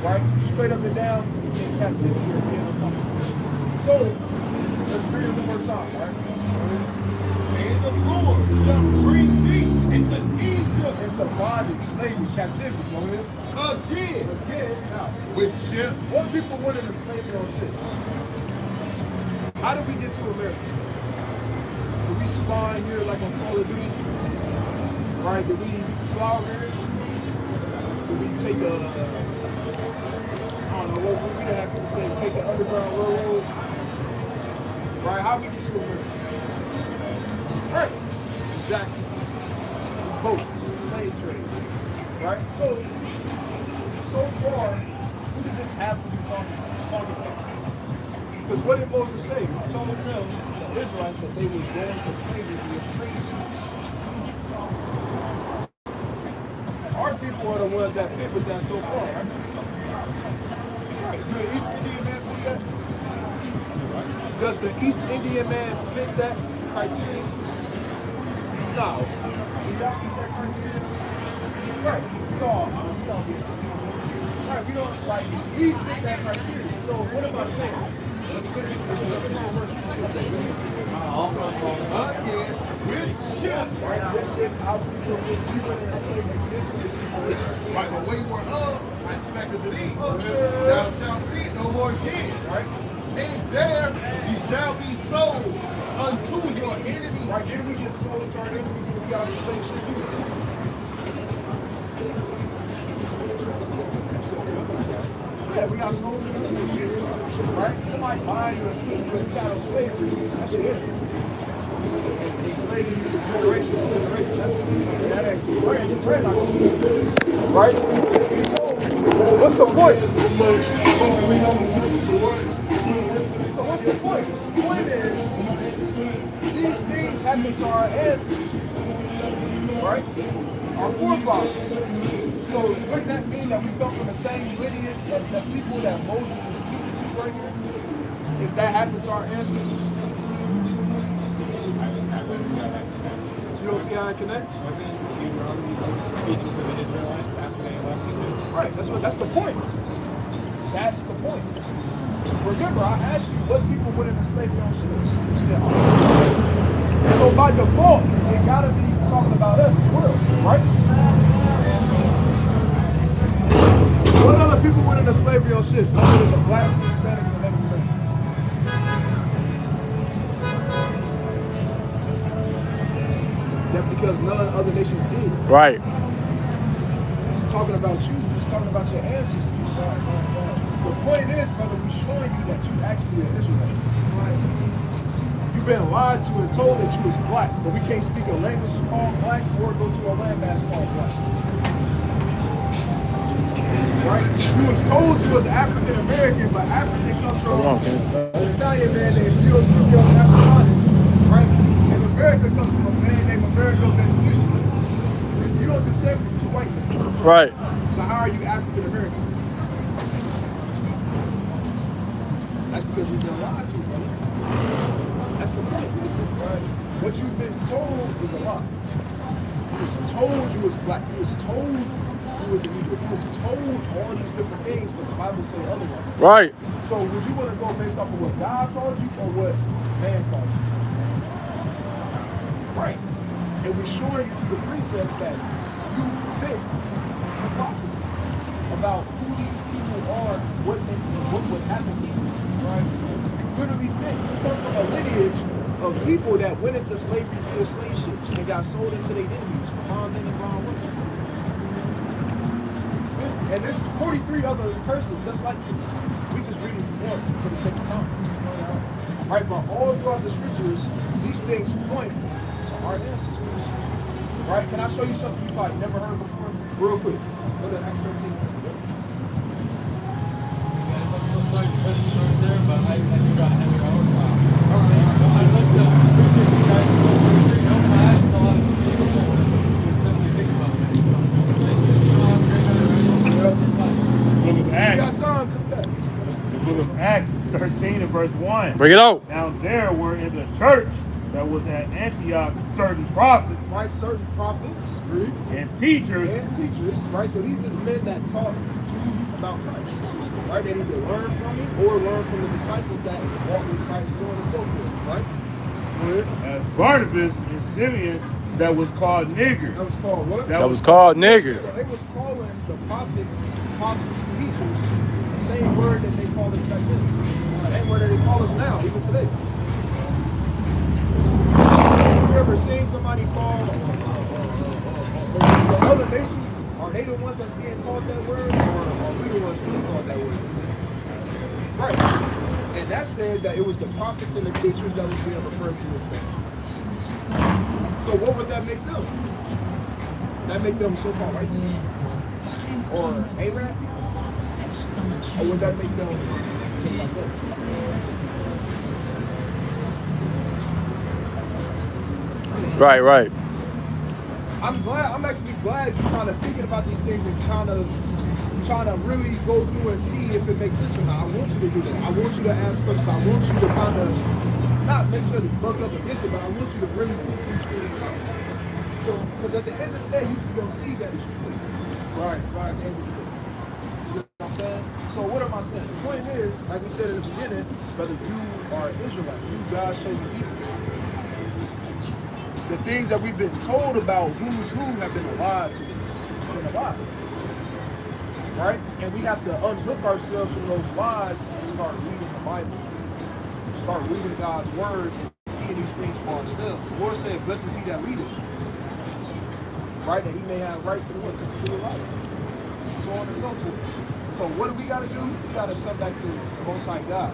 right? Straight up and down, it's in captivity or being uncomfortable. So, let's read it one more time, right? And the Lord shall bring thee into Egypt, Into bondage, slavery, captivity. Go ahead. Again, now, with ships. what people wanted to slavery on ships? How did we get to America? Did we spawn here like on Call of Duty? Right? Did we fly over here? Did we take a, I don't know, what we have to say, take the underground railroad? Right? How we get to America? Right. Exactly. Boats, slave trade. Right? So far, who does this have to be talking about? Because what did Moses say? He told them, the Israelites, that they would go into slavery and be a slave. Our people are the ones that fit with that so far, right? Right. Do the East Indian man fit that? Does the East Indian man fit that criteria? No. Do y'all fit that criteria? Right. We all get it. Right. We don't like, we fit that criteria. So what am I saying? Again, with ships. Right. This ship's obviously will be even in a slave condition. By the way whereof I speak unto thee, thou shalt see it no more again. Right. And there ye shall be sold unto your enemies. Right. Didn't we get sold to our enemies when we got on the slave ship? Yeah, we got sold to the enemies. Right? Somebody buying you and putting you in chattel slavery. That's your enemy. And enslaving you for generation to generation. That ain't friend not gonna do that. Right? What's the point? So what's the point? The point is, these things happened to our ancestors. Right? Our forefathers. So wouldn't that mean that we come from the same lineage as the people that Moses is speaking to right here? If that happened to our ancestors? You don't see how it connects? Right, that's the point. That's the point. Remember, I asked you what people went into slavery on ships. You said, oh. So by default, they gotta be talking about us as well, right? What other people went into slavery on ships other than the blacks, Hispanics, and Native Americans? That's because none other nations did. Right. It's talking about you. It's talking about your ancestors. The point is, brother, we're showing you that you actually an Israelite. You've been lied to and told that you was black, but we can't speak a language called black or go to a landmass called black. Right? You was told you was African American, but African comes from an Italian man named Giulio Africanus, right? And America comes from a man named Amerigo Vespucci. You don't descend from two white men. Right. So how are you African American? That's because you've been lied to, brother. That's the point. Right? What you've been told is a lie. You was told you was black. You was told was an Egypt. He was told all these different things, but the Bible says otherwise. Right. So would you want to go based off of what God called you or what man called you? Right. And we're showing you through the precepts that you fit the prophecy about who these people are, what would happen to them. Right? You literally fit. You come from a lineage of people that went into slavery via slave ships and got sold into their enemies for bond men and bond women. And there's 43 other persons just like this. We just reading one for the sake of time. Right, but all throughout the scriptures, these things point to our ancestors. Right? Can I show you something you probably never heard before? Real quick. Go to Acts 13. Guys, I'm so sorry to cut it short there, but I forgot to have your own file. I'd like to appreciate you guys so much. No class, a lot of things that we think about. Book of Acts. You got time, come back. The book of Acts 13 and verse 1. Bring it out. Now there were in the church that was at Antioch certain prophets. Right, certain prophets, and teachers. Right? So these is men that taught about Christ. Right? They either learn from him or learn from the disciples that walk with Christ, so on and so forth. Right? Go ahead. As Barnabas and Simeon, that was called nigger. That was called what? That That was called So nigger. they was calling the prophets, apostles, teachers, the same word that they called us back then. The same word that they call us now, even today. You ever seen somebody call the other nations? Are they the ones that's being called that word, or are we the ones being called that word? Right. And that said that it was the prophets and the teachers that was being referred to as that. So what would that make them? That make them so-called white people? Or Arab people? Or would that make them just like us? Right. I'm actually glad you're kind of thinking about these things and trying to really go through and see if it makes sense or not. I want you to do that. I want you to ask questions. I want you to kind of, not necessarily buck up against it, but I want you to really think these things out. So, because at the end of the day, you're just going to see that it's true. Right, at the end of the day. You know what I'm saying? So what am I saying? The point is, like we said in the beginning, whether you are an Israelite, you God's chosen people. The things that we've been told about who's who have been lied to us. Been a lie. Right? And we have to unhook ourselves from those lies and start reading the Bible. Start reading God's word and seeing these things for ourselves. The Lord said, blessed is he that readeth. Right? That he may have right to the what? To the true life. So on and so forth. So what do we got to do? We got to come back to the Most High God.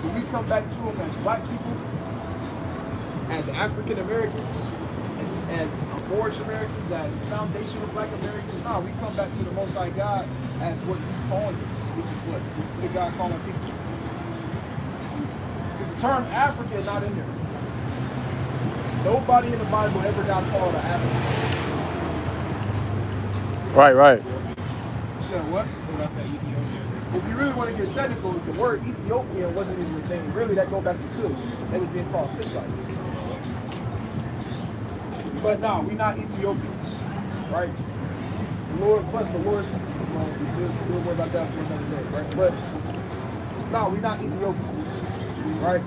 When we come back to him as black people, as African Americans, as Moorish Americans, as foundational black Americans, no, we come back to the Most High God as what he called us, which is what did God call our people? Because the term African is not in there. Nobody in the Bible ever got called an African. Right. You said what? If you really want to get technical, the word Ethiopian wasn't even a thing. Really, that go back to Kush. They was being called Kushites. But no, we not Ethiopians, right? The Lord, plus the Lord's, we'll worry about that for another day, right? But no, we not Ethiopians, right?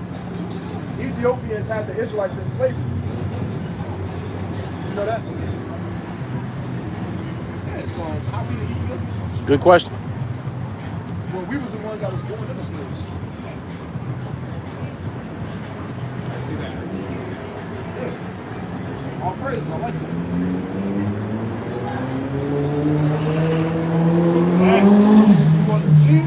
Ethiopians had the Israelites in slavery. You know that? Yeah, so how we the Ethiopians? Good question. Well, we was the ones that was born into slavery. I see that. Yeah. All praise, I like that. You want to see?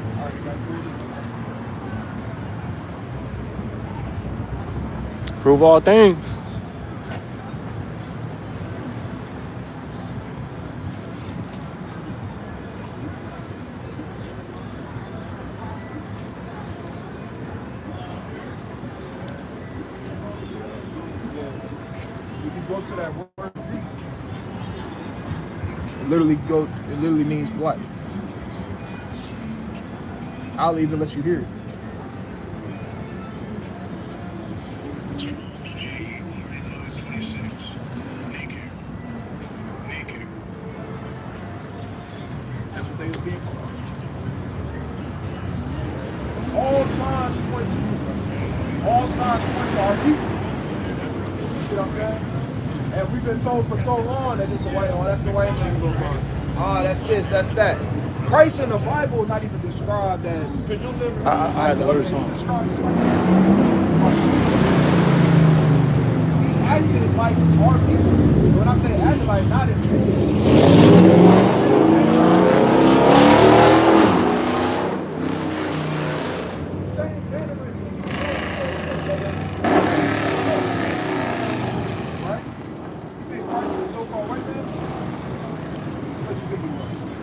All right, you got to Prove all things. go to that word it literally means black. I'll even let you hear it. That's what they were being called. All signs point to you. All signs point to our people. You see what I'm saying? And we've been told for so long that it's a white, that's the white man goes on. That's this, that's that. Christ in the Bible is not even described as. I had the other song. Described as like he acted like our people. When I say acted like, not in same mannerism. Right? You think Christ is so-called white man? What you think he was?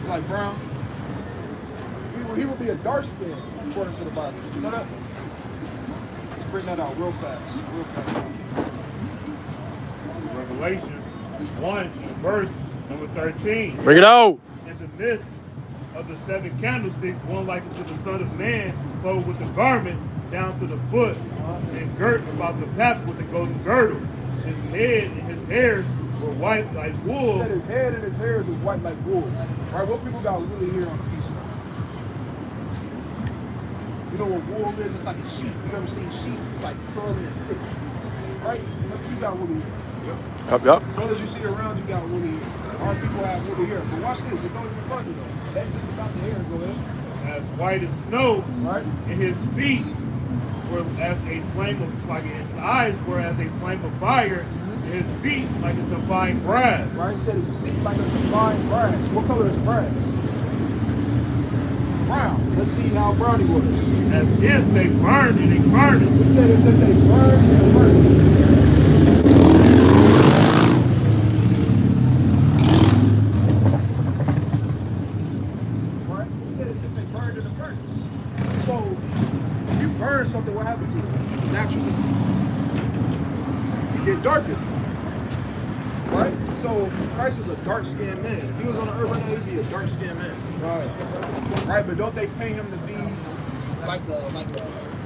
Like brown? He would be a dark skin according to the Bible. You know that? Let's bring that out real fast. Revelation 1, verse number 13. Bring it out. In the midst of the seven candlesticks, one like unto the Son of Man, clothed with a garment down to the foot, and girt about the paps with the golden girdle. His head and his hairs were white like wool. He said his head and his hairs was white like wool. Right? What people got woolly hair on the feast? You know what wool is? It's like a sheep. You ever seen sheep? It's like curly and thick. Right? You got woolly hair. Yep. Brothers you see around you got woolly hair. Our people have woolly hair. But watch this. It goes even further though. That's just about the hair. Go ahead. As white as snow, Right? and his feet were as a flame of like his eyes were as a flame of fire, and his feet like it's a fine brass. Right? It said his feet like it's a fine brass. What color is brass? Brown. Let's see how brown he was. As if they burned in a furnace. It said as if they burned in a furnace. Right? It said as if they burned in a furnace. So, if you burn something, what happened to it? Naturally. You get darker. Right? So, Christ was a dark-skinned man. If he was on the earth right now, he'd be a dark-skinned man. Right. Right, but don't they pay him to be like a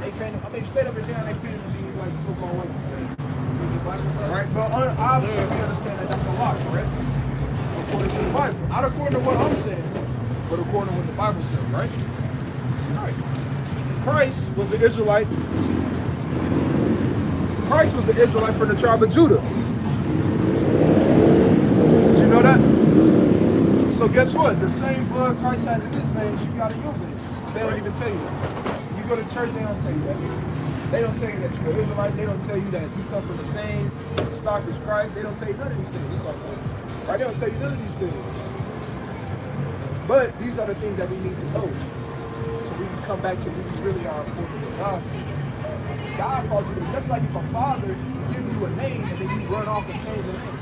they pay him, I mean straight up and down they pay him to be like so-called white. Right, but obviously we understand that that's a lie, correct? According to the Bible. Not according to what I'm saying, but according to what the Bible says, right? Right. Christ was an Israelite. Christ was an Israelite from the tribe of Judah. Did you know that? So guess what? The same blood Christ had in his veins, you got in your veins. They don't even tell you that. You go to church, they don't tell you that. They don't tell you that you're an Israelite. They don't tell you that you come from the same stock as Christ. They don't tell you none of these things. It's like that. Right? They don't tell you none of these things. But these are the things that we need to know. So we can come back to who we really are according to God. God calls you, just like if a father gives you a name and then you run off and change the name.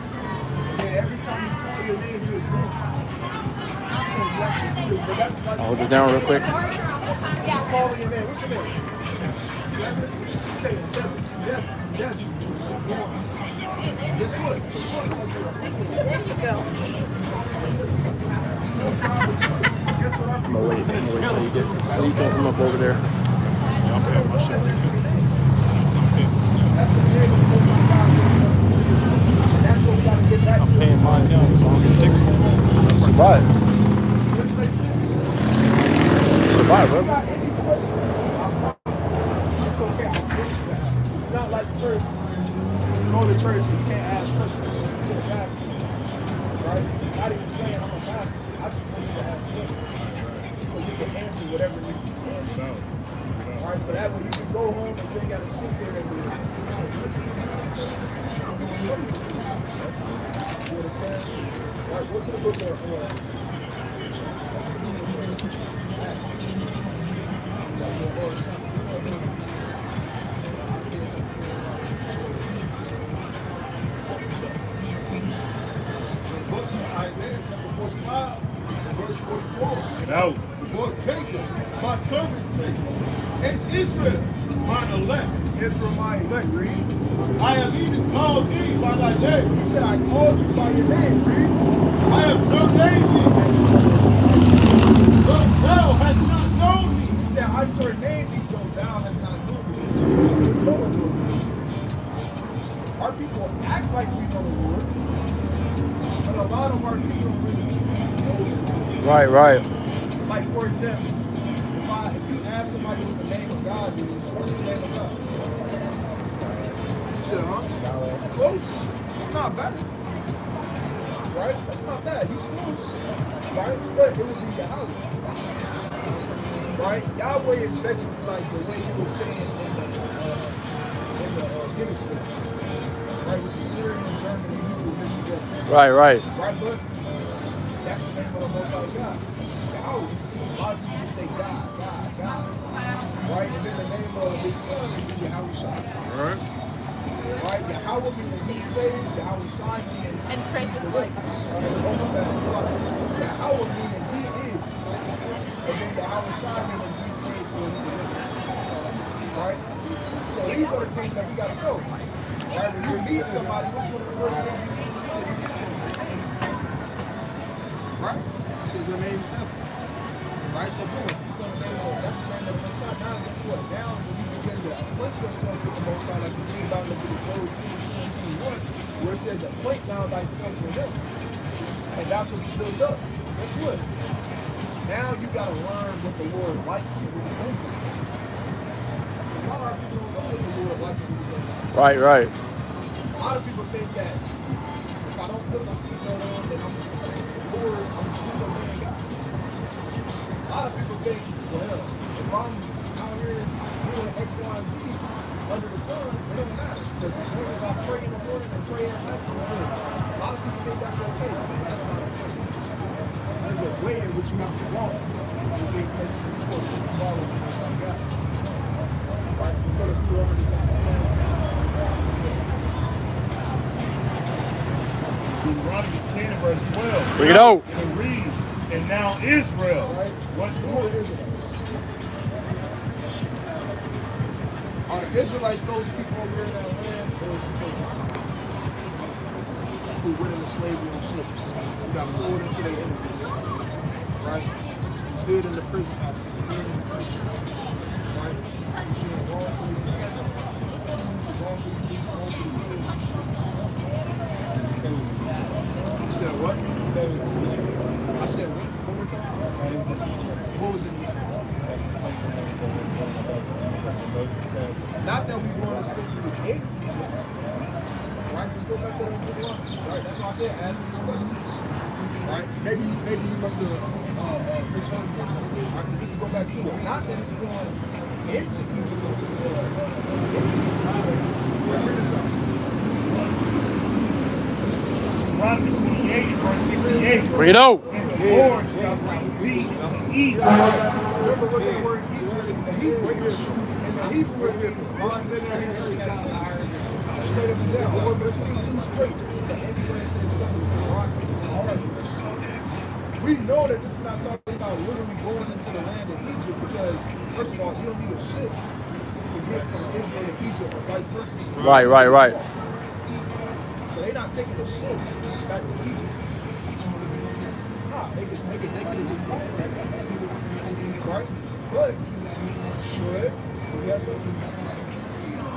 And every time you call your name, you agree. Hold this down real quick. Calling your name. What's your name? Say yes. Guess what? There you go. Guess what I'm I'm gonna wait till you come from up over there. That's what we got to get back to. I'm paying mine now, so I'm gonna take it. Survive. This makes sense. Survive, If you bro. got any questions, it's okay. It's not like church. You go to church and you can't ask questions to the pastor. Right? Not even saying I'm a pastor. I just want you to ask questions. So you can answer whatever you need to answer. Alright, so that way you can go home and you ain't got to sit there and be like, you understand? Alright, go to the book of Isaiah chapter 45, verse 44. Get out. The Lord Jacob, my servant's sake, and Israel, mine elect. Israel, my elect, read. I have even called thee by thy name. He said, I called you by your name, read. I have surnamed thee, but thou hast not known me. He said, I surnamed thee, though thou hast not known me. Our people act like we know the Lord, but a lot of our people don't really truly know the Lord. Right. Like, for example, if you ask somebody what the name of God is, what's the name of God? You said, huh? Close. It's not bad. Right? That's not bad. You close. Right? But it would be Yahweh. Right? Yahweh is basically like the way you were saying in the Guinness book. Right? Which is Syrian, German, and Hebrew mixed together. Right. Right, but that's the name of the Most High God. Yahweh. A lot of people say God. Right? And then the name of his son is Yahweh. Alright. Right? Yahweh means he saves, Yahweh Shai means And Chris is like, Yahweh meaning he is. And then Yahweh Shai meaning he saves when he delivers. Right? So these are the things that we got to know. Right? When you meet somebody, what's one of the first things you get from them? Right? So your name is Ephraim. Right? So boom, you're going to name that's the name of the Most High. Now guess what? Now when you begin to appoint yourself with the Most High, like you read about in Job 2:21, where it says, appoint now thyself with him, and thou shalt be built up. Guess what? Now you got to learn what the Lord likes and what he don't like. A lot of people don't know what the Lord likes and what he don't like. Right, right. A lot of people think that if I don't put my seatbelt on, then I'm Lord, I'm disobeying God. A lot of people think, well, if I'm out here doing X, Y, and Z under the sun, it don't matter. Because as long as I pray in the morning and pray at night, I'm good. A lot of people think that's okay. That's not okay. There's a way in which you have to walk to get close to the Lord and follow the Most High God. Right? Let's go to Deuteronomy chapter 10. Deuteronomy 10 and verse 12. Bring it out. And it reads, and now Israel, Right? what Who are the Israelites? Are the Israelites those people over here in that land, or is it Gentiles who went into slavery on ships, who got sold into their enemies, right? Who stayed in the prison house, right? Who's being wrongfully wrongfully You said what? I said what? One more time? What was it? Not that we want to stay through the gate, right? Just go back to that good one, right? That's why I said ask these questions, right? Maybe you must have misheard me or something, right? But we can go back to it. Not that it's going into Egypt or into Egypt. We're here to something. Deuteronomy 28 and verse 68. Bring it out. And the Lord shall bring thee to Egypt. Remember what that word Egypt in the Hebrew it means ordinary captivity. Straight up and down, or between two straits. The express and rock hard. We know that this is not talking about literally going into the land of Egypt because, first of all, you don't need a ship to get from Israel to Egypt or vice versa. Right. So they're not taking a ship back to Egypt. Nah, they could just walk right? But, go ahead. Yes, sir.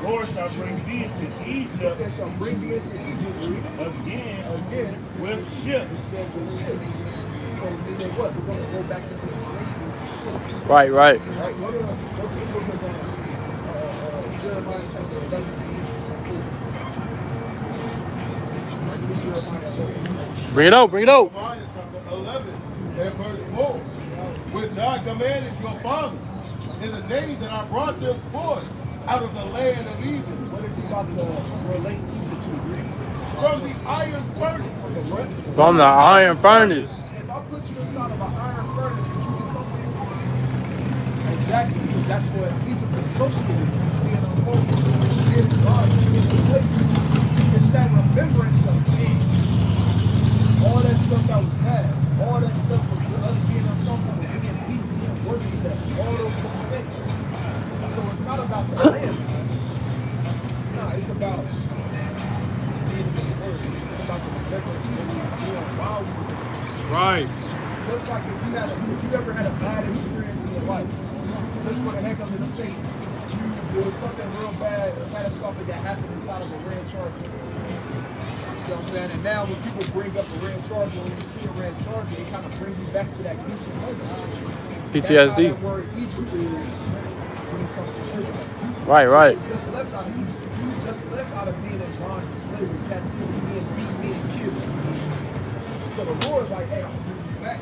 Lord shall bring thee into He Egypt said, shall bring thee into Egypt again with with He ships. said with ships. So meaning what? We're going to go back into slavery with ships. Right. Right? Go to the book of Jeremiah chapter 11. Jeremiah 11. Bring it out. Jeremiah chapter 11 and verse 4, which I commanded your fathers in the day that I brought them forth out of the land of Egypt. What is he about to relate Egypt to? From the iron furnace. Okay, what? From the iron furnace. If I put you inside of an iron furnace, would you be comfortable? Exactly, because that's what Egypt is associated with. Being unholy, being in God, being in slavery. It's that remembrance of pain. All that stuff that was bad. All that stuff was us being uncomfortable, being beat, being working to death. All those different things. So it's not about the land. No, it's about being in the word. It's about the remembrance of what we were doing while we was in it. Right. Just like if you ever had a bad experience in your life, just for the heck of it, let's say there was something real bad, catastrophic that happened inside of a red Charger. You know what I'm saying? And now when people bring up a red Charger, when you see a red Charger, it kind of brings you back to that gruesome moment. That's how PTSD. that word Egypt is when it comes to slavery. Right. You just left out of Egypt. You just left out of being in bondage, slavery, captivity, being beat, being killed. So the Lord's like, hey, I'm going to bring you back.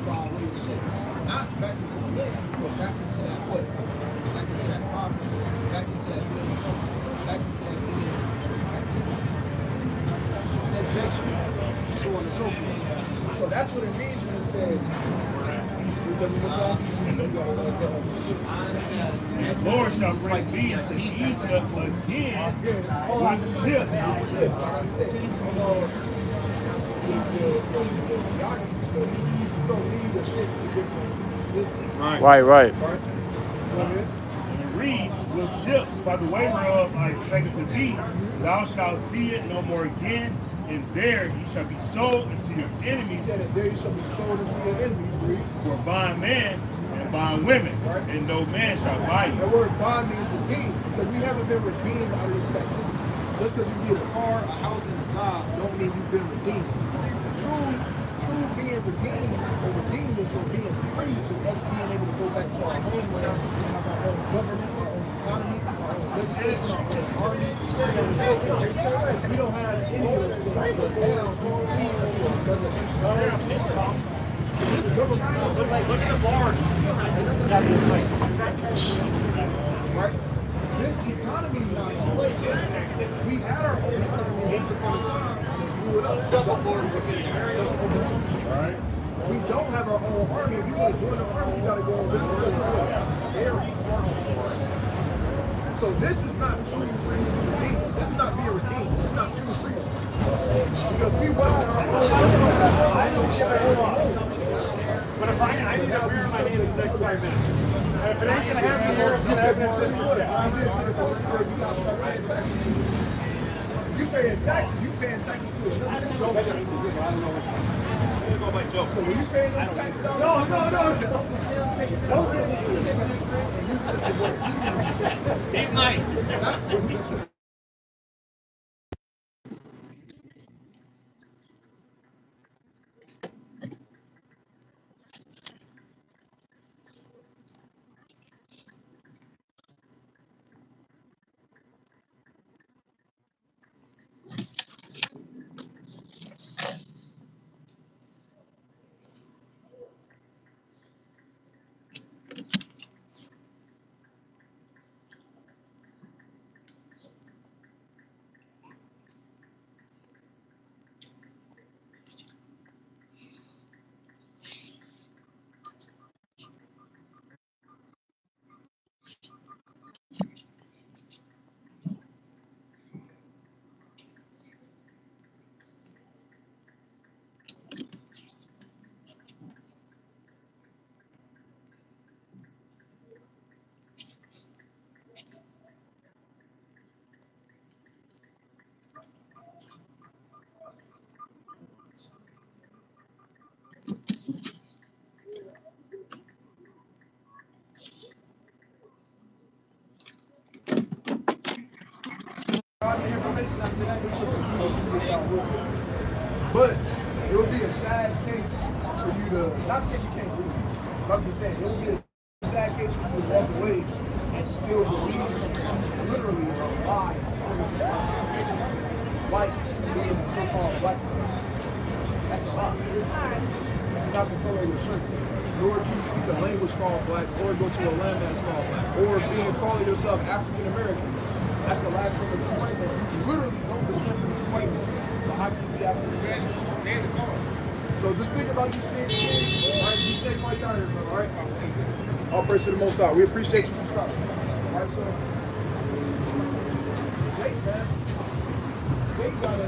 To our way of ships. Not back into the land, but back into that what? Back into that poverty. Back into that being uncomfortable. Back into that being activity. Subjection. So on and so forth. So that's what it means when it says, And the Lord shall bring thee into Egypt again with ships. Right. And it reads, with ships by the way whereof I expected to thee, thou shalt see it no more again, and there ye shall be sold into your He enemies said that there you shall be sold into your enemies, read. for bondmen, and bond women, and no man shall buy The you. word bond means redeemed, because we haven't been redeemed out of this captivity. Just because you get a car, a house, and a job, don't mean you've been redeemed. True being redeemed or redeemed is or being free is us being able to go back to our homeland, have our own government, our own economy, our own legislation, our own army. We don't have any of those things, but now we lead to another nation. This government, look at the board. This is not the place. Right? This economy is not on. We had our own economy once upon a time. We blew it up. Right? We don't have our own army. If you want to join the army, you got to go and listen to the So this is not true freedom. This is not being redeemed. This is not true freedom. Because we wasn't our own. But if I need a beer in my hand in the next 5 minutes. If it ain't gonna happen here, it's gonna happen here. You paying taxes to another. So when you paying them taxes, no. The Uncle Sam taking that, Deep night. the information after that. It's up to you to figure it out with it. But it would be a sad case for you to, not saying you can't leave, but I'm just saying it would be a sad case for you to walk away and still believe something that's literally a lie. Like being the so-called black man. That's a lie. You're not the color of your shirt. Nor can you speak a language called black, or go to a landmass called black, or being calling yourself African American. That's the last thing that's white man. You literally don't descend from this white man. So how can you be African American? So just think about these things. All right, be safe while you're out here, brother. All right. All praise to the Most High. We appreciate you for stopping. All right, so Jake, man. Jake got a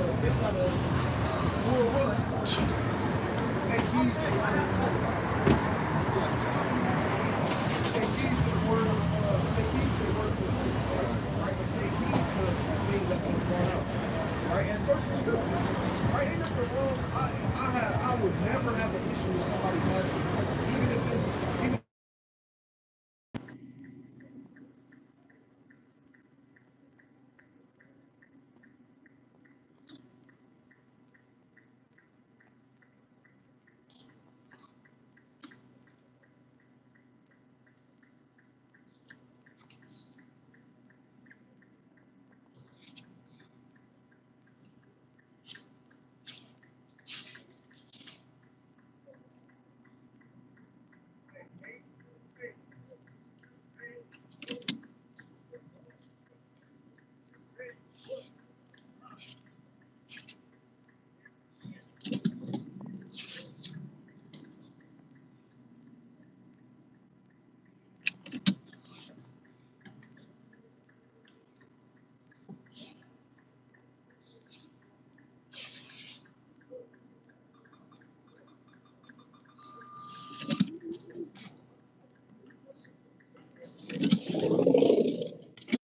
more willing. Take heed to the word. Take heed to the word. Take heed to the word. Right, and take heed to things that been going on. Right, and search the scriptures. Right, ain't nothing wrong. I would never have an issue with somebody asking, even if it's even.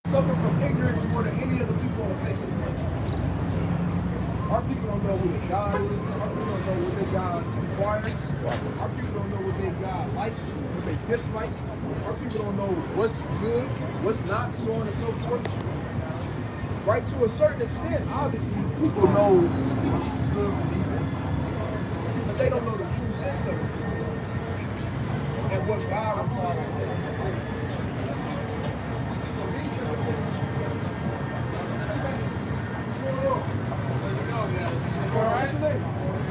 Suffer from ignorance more than any of the people on the face of the earth. Our people don't know who their God is. Our people don't know what their God requires. Our people don't know what their God likes, what they dislike. Our people don't know what's good, what's not, so on and so forth. Right? To a certain extent, obviously, people know good from evil, but they don't know the true sense of it and what God requires. What's your name?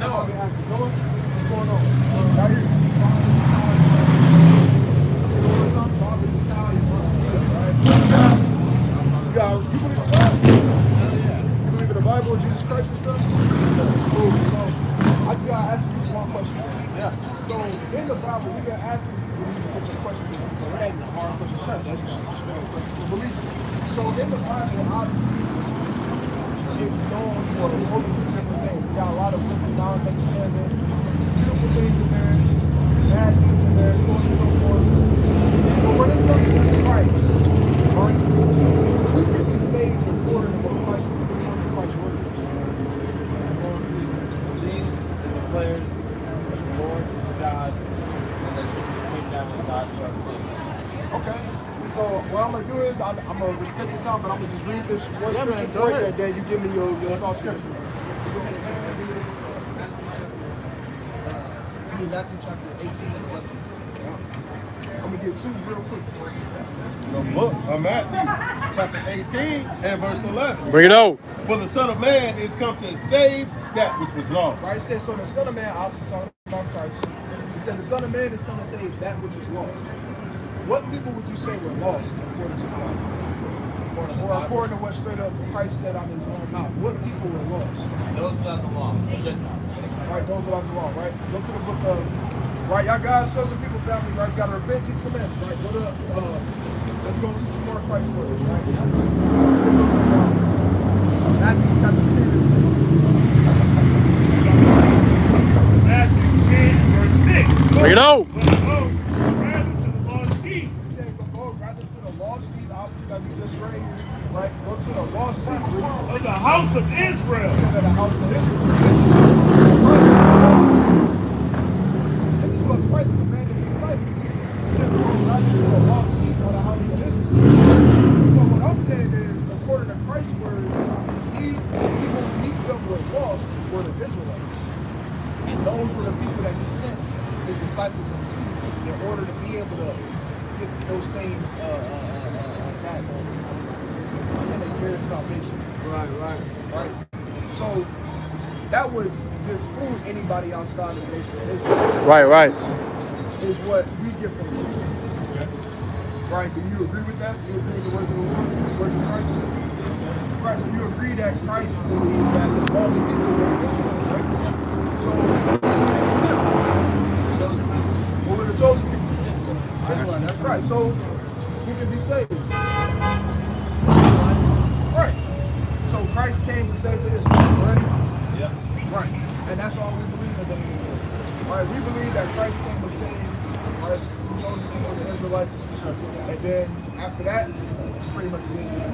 No. What's going on? Right here. You believe in God? You believe in the Bible, Jesus Christ and stuff? Cool. So, I just gotta ask you one question. Yeah. So, in the Bible, we got asking different questions. So, it ain't a hard question. That's just belief. So, in the Bible, obviously, it's known for a multitude of different things. You got a lot of wisdom, knowledge, understanding, beautiful things in there, bad things in there, so on and so forth. But when it comes to Christ, right, we can be saved according to what Christ's word is. These and declares that the Lord is God and that Jesus came down and died for our sins. Okay. So what I'm gonna do is I'm gonna respect your time, but I'm gonna just read this one Yeah, man, scripture go for you, ahead. and then you give me your thoughts. Scripture. Matthew chapter 18 and 11. I'm gonna get two real quick. The book of Matthew, chapter 18 and verse 11. Bring it out. For the Son of Man is come to save that which was lost. Right, it says, so the Son of Man, obviously talking about Christ, he said the Son of Man is come to save that which is lost. What people would you say were lost according to the Bible? Or according to what straight up Christ said out of his own mouth? What people were lost? Those without the law, the Gentiles. Right, those without the law, right? Go to the book of, right, y'all guys, chosen people, family, right? You gotta repent, keep commandments, right? Go to, let's go to some more Christ words, right? Go to the book of Matthew chapter 10 and 6. Matthew 10, verse 6. Bring it out. Rather to the lost sheep, obviously, like we just read here, right? Go to the lost sheep Of the house of Israel. to the house of Israel. This is what Christ commanded his disciples. He said, go rather to the lost sheep of the house of Israel. So what I'm saying is, according to Christ's word, people he felt were lost were the Israelites. And those were the people that he sent his disciples into in order to be able to get those things back and inherit salvation. Right. So that would disprove anybody outside of the nation of Israel. Right. Is what we get from this. Right? Do you agree with that? Do you agree with the words of the Lord, the words of Christ? Right. So you agree that Christ believed that the lost people were the Israelites, right? So who was he sent for? Who were the chosen people? Israel, that's right. So who can be saved? Right. So Christ came to save the Israelites, right? Yeah. Right. And that's all we believe in. Right. We believe that Christ came to save, right, the chosen people, the Israelites. And then after that, it's pretty much the Israel.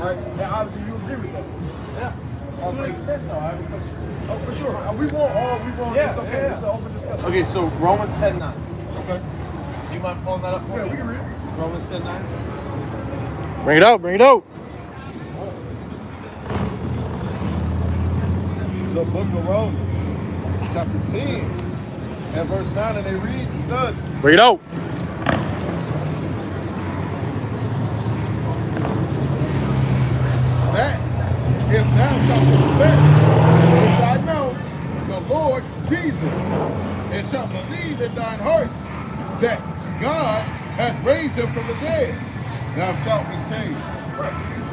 Right? And obviously you agree with that. Yeah. To an extent, though, I have a question. Oh, for sure. We won't. Yeah, It's okay. yeah. It's an open discussion. Okay, so Romans 10:9. Okay. Do you mind pulling that up for Yeah, me? we can read it. Romans 10:9. Bring it out. The book of Romans, chapter 10 and verse 9, and it reads as thus. Bring it out. That if thou shalt confess in thy mouth the Lord Jesus, and shalt believe in thine heart that God hath raised him from the dead, thou shalt be saved.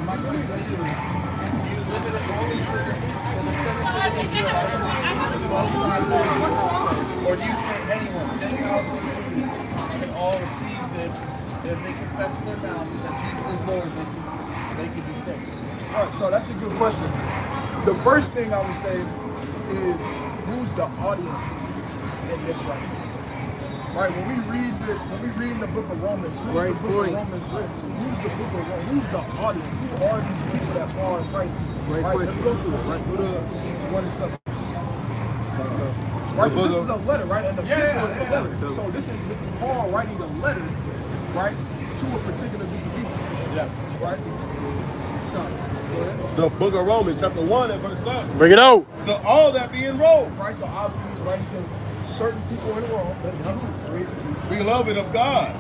My belief Do you limit it only to the descendants of the Israelites, the 12 tribes of Israel? Or do you say anyone, Gentiles or Jews, can all receive this, that if they confess with their mouth that Jesus is Lord, they can be saved? All right, so that's a good question. The first thing I would say is, who's the audience in this right now? right? When we read this, when we read the book of Romans, who's the book of Romans written to? Who's the book of Romans? Who's the audience? Who are these people that Paul is writing to? Right, let's go to it, right? Go to 1 and 7. Right, this is a letter, right? And the epistle is a letter. So this is Paul writing a letter, right, to a particular group of people. Yeah. Right? So, go ahead. The book of Romans, chapter 1 and verse 7. Bring it out. So all that be in Rome, Right, so obviously he's writing to certain people in Rome. Let's see who. Read. beloved of God,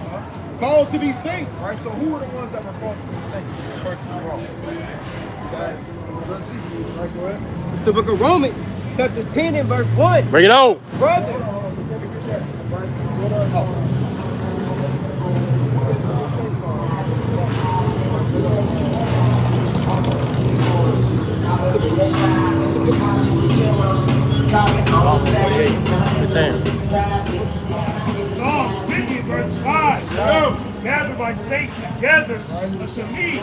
called to be saints. Right, so who are the ones that were called to be saints? Church of Rome. Right. Let's see. Right, go ahead. It's the book of Romans, chapter 10 and verse 1. Bring it out. Brother, Hold on, before we get that. Right, go to It's him. Psalm 50, verse 5. Yo, gather my saints together unto me,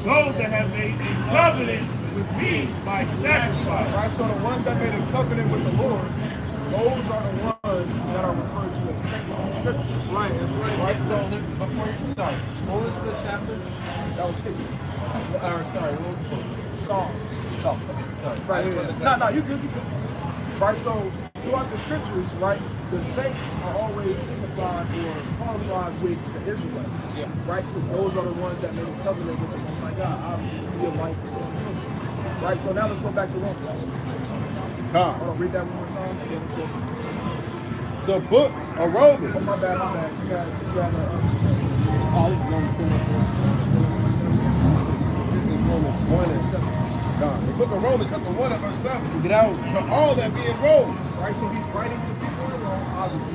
those that have made a covenant with me by sacrifice. Right, so the ones that made a covenant with the Lord, those are the ones that are referred to as saints in the scriptures. right, that's right. Right, so Before you start, what was the chapter? that was 50. Or sorry, what was the book? Psalms. Oh, okay, sorry. Right, I just wanted to- no, you good. Right, so throughout the scriptures, right, the saints are always signified or qualified with the Israelites. Yeah. Right, because those are the ones that made a covenant with the Most High God, obviously, be a light and so on and so forth. Right, so now let's go back to Romans. Come. Hold on, read that one more time, and then let's go. The book of Romans. Oh, my bad, my bad. You got This Romans 1 and 7. God. The book of Romans, chapter 1 and verse 7. Get out. To all that be in Rome, right, so he's writing to people in Rome, obviously.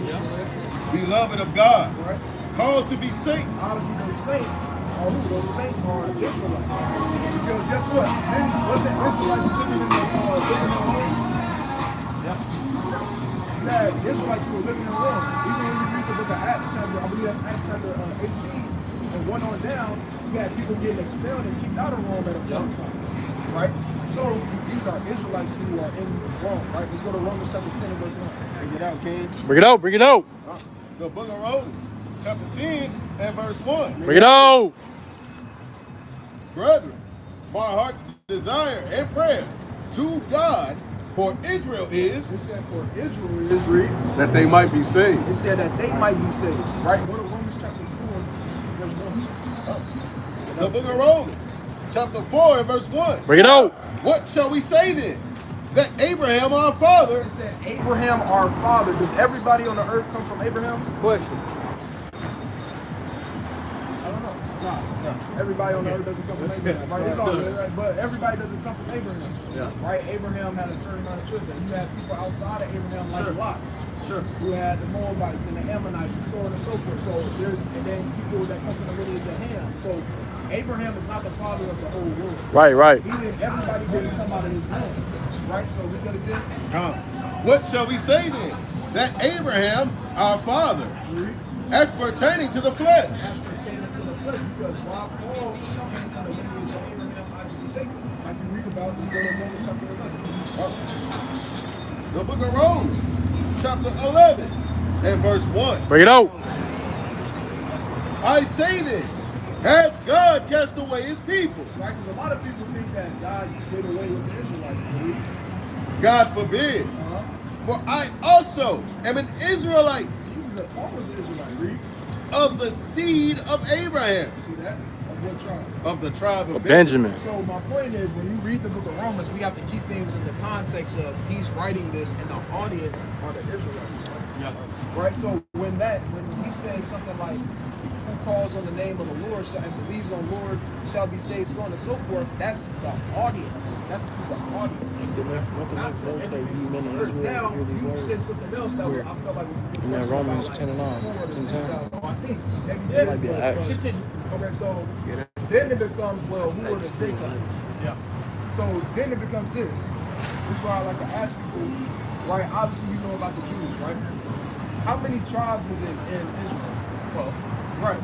beloved of God, Right? called to be saints. Obviously, those saints are who? Those saints are Israelites. Because guess what? Then wasn't Israelites living in Rome? Yeah. You had Israelites who were living in Rome. Even when you read the book of Acts chapter, I believe that's Acts chapter 18, and one on down, you had people getting expelled and kicked out of Rome at a point in time. Right? So these are Israelites who are in Rome. Right? Let's go to Romans chapter 10 and verse 1. Bring it out, King. Bring it out. Bring it out. The book of Romans, chapter 10 and verse 1. Bring it out. Brethren, my heart's desire and prayer to God for Israel is It said for Israel is read. that they might be saved. It said that they might be saved. Right? Go to Romans chapter 4, verse 1. The book of Romans, chapter 4 and verse 1. Bring it out. What shall we say then? That Abraham our father, It said Abraham our father. Does everybody on the earth come from Abraham? Question. I don't know. No. Everybody on the earth doesn't come from Abraham. Right? It's all good, right? But everybody doesn't come from Abraham. Yeah. Right? Abraham had a certain amount of children. You had people outside of Abraham like Lot. Sure. You had the Moabites and the Ammonites and so on and so forth. So there's and then people that come from the lineage of Ham. So Abraham is not the father of the whole world. Right. Everybody didn't come out of his loins. Right? So we gotta get what shall we say then? That Abraham our father, as pertaining to the flesh, as pertaining to the flesh, because while Paul came from the lineage of Abraham, Isaac, and Jacob, like you read about, you go to Romans chapter 11. the book of Romans, chapter 11 and verse 1. Bring it out. I say this, hath God cast away his people? Right? Because a lot of people think that God did away with the Israelites. Believe? God forbid. For I also am an Israelite Paul was an Israelite. Read. of the seed of Abraham, See that? Of what tribe? of the tribe of Benjamin. So my point is, when you read the book of Romans, we have to keep things in the context of he's writing this, and the audience are the Israelites. Yeah. Right. So when he says something like, "Who calls on the name of the Lord and believes on Lord shall be saved," so on and so forth, that's the audience. That's to the audience. Not to enemies. Now you said something else that I felt like was a good And then question Romans about, 10 and 9, who are the 10. Gentiles. I think maybe That might be an Acts. Okay, so then it becomes, well, who are the Gentiles? Yeah. So then it becomes this. This is why I like to ask people, right? Obviously, you know about the Jews, right? How many tribes is in Israel? 12. Right.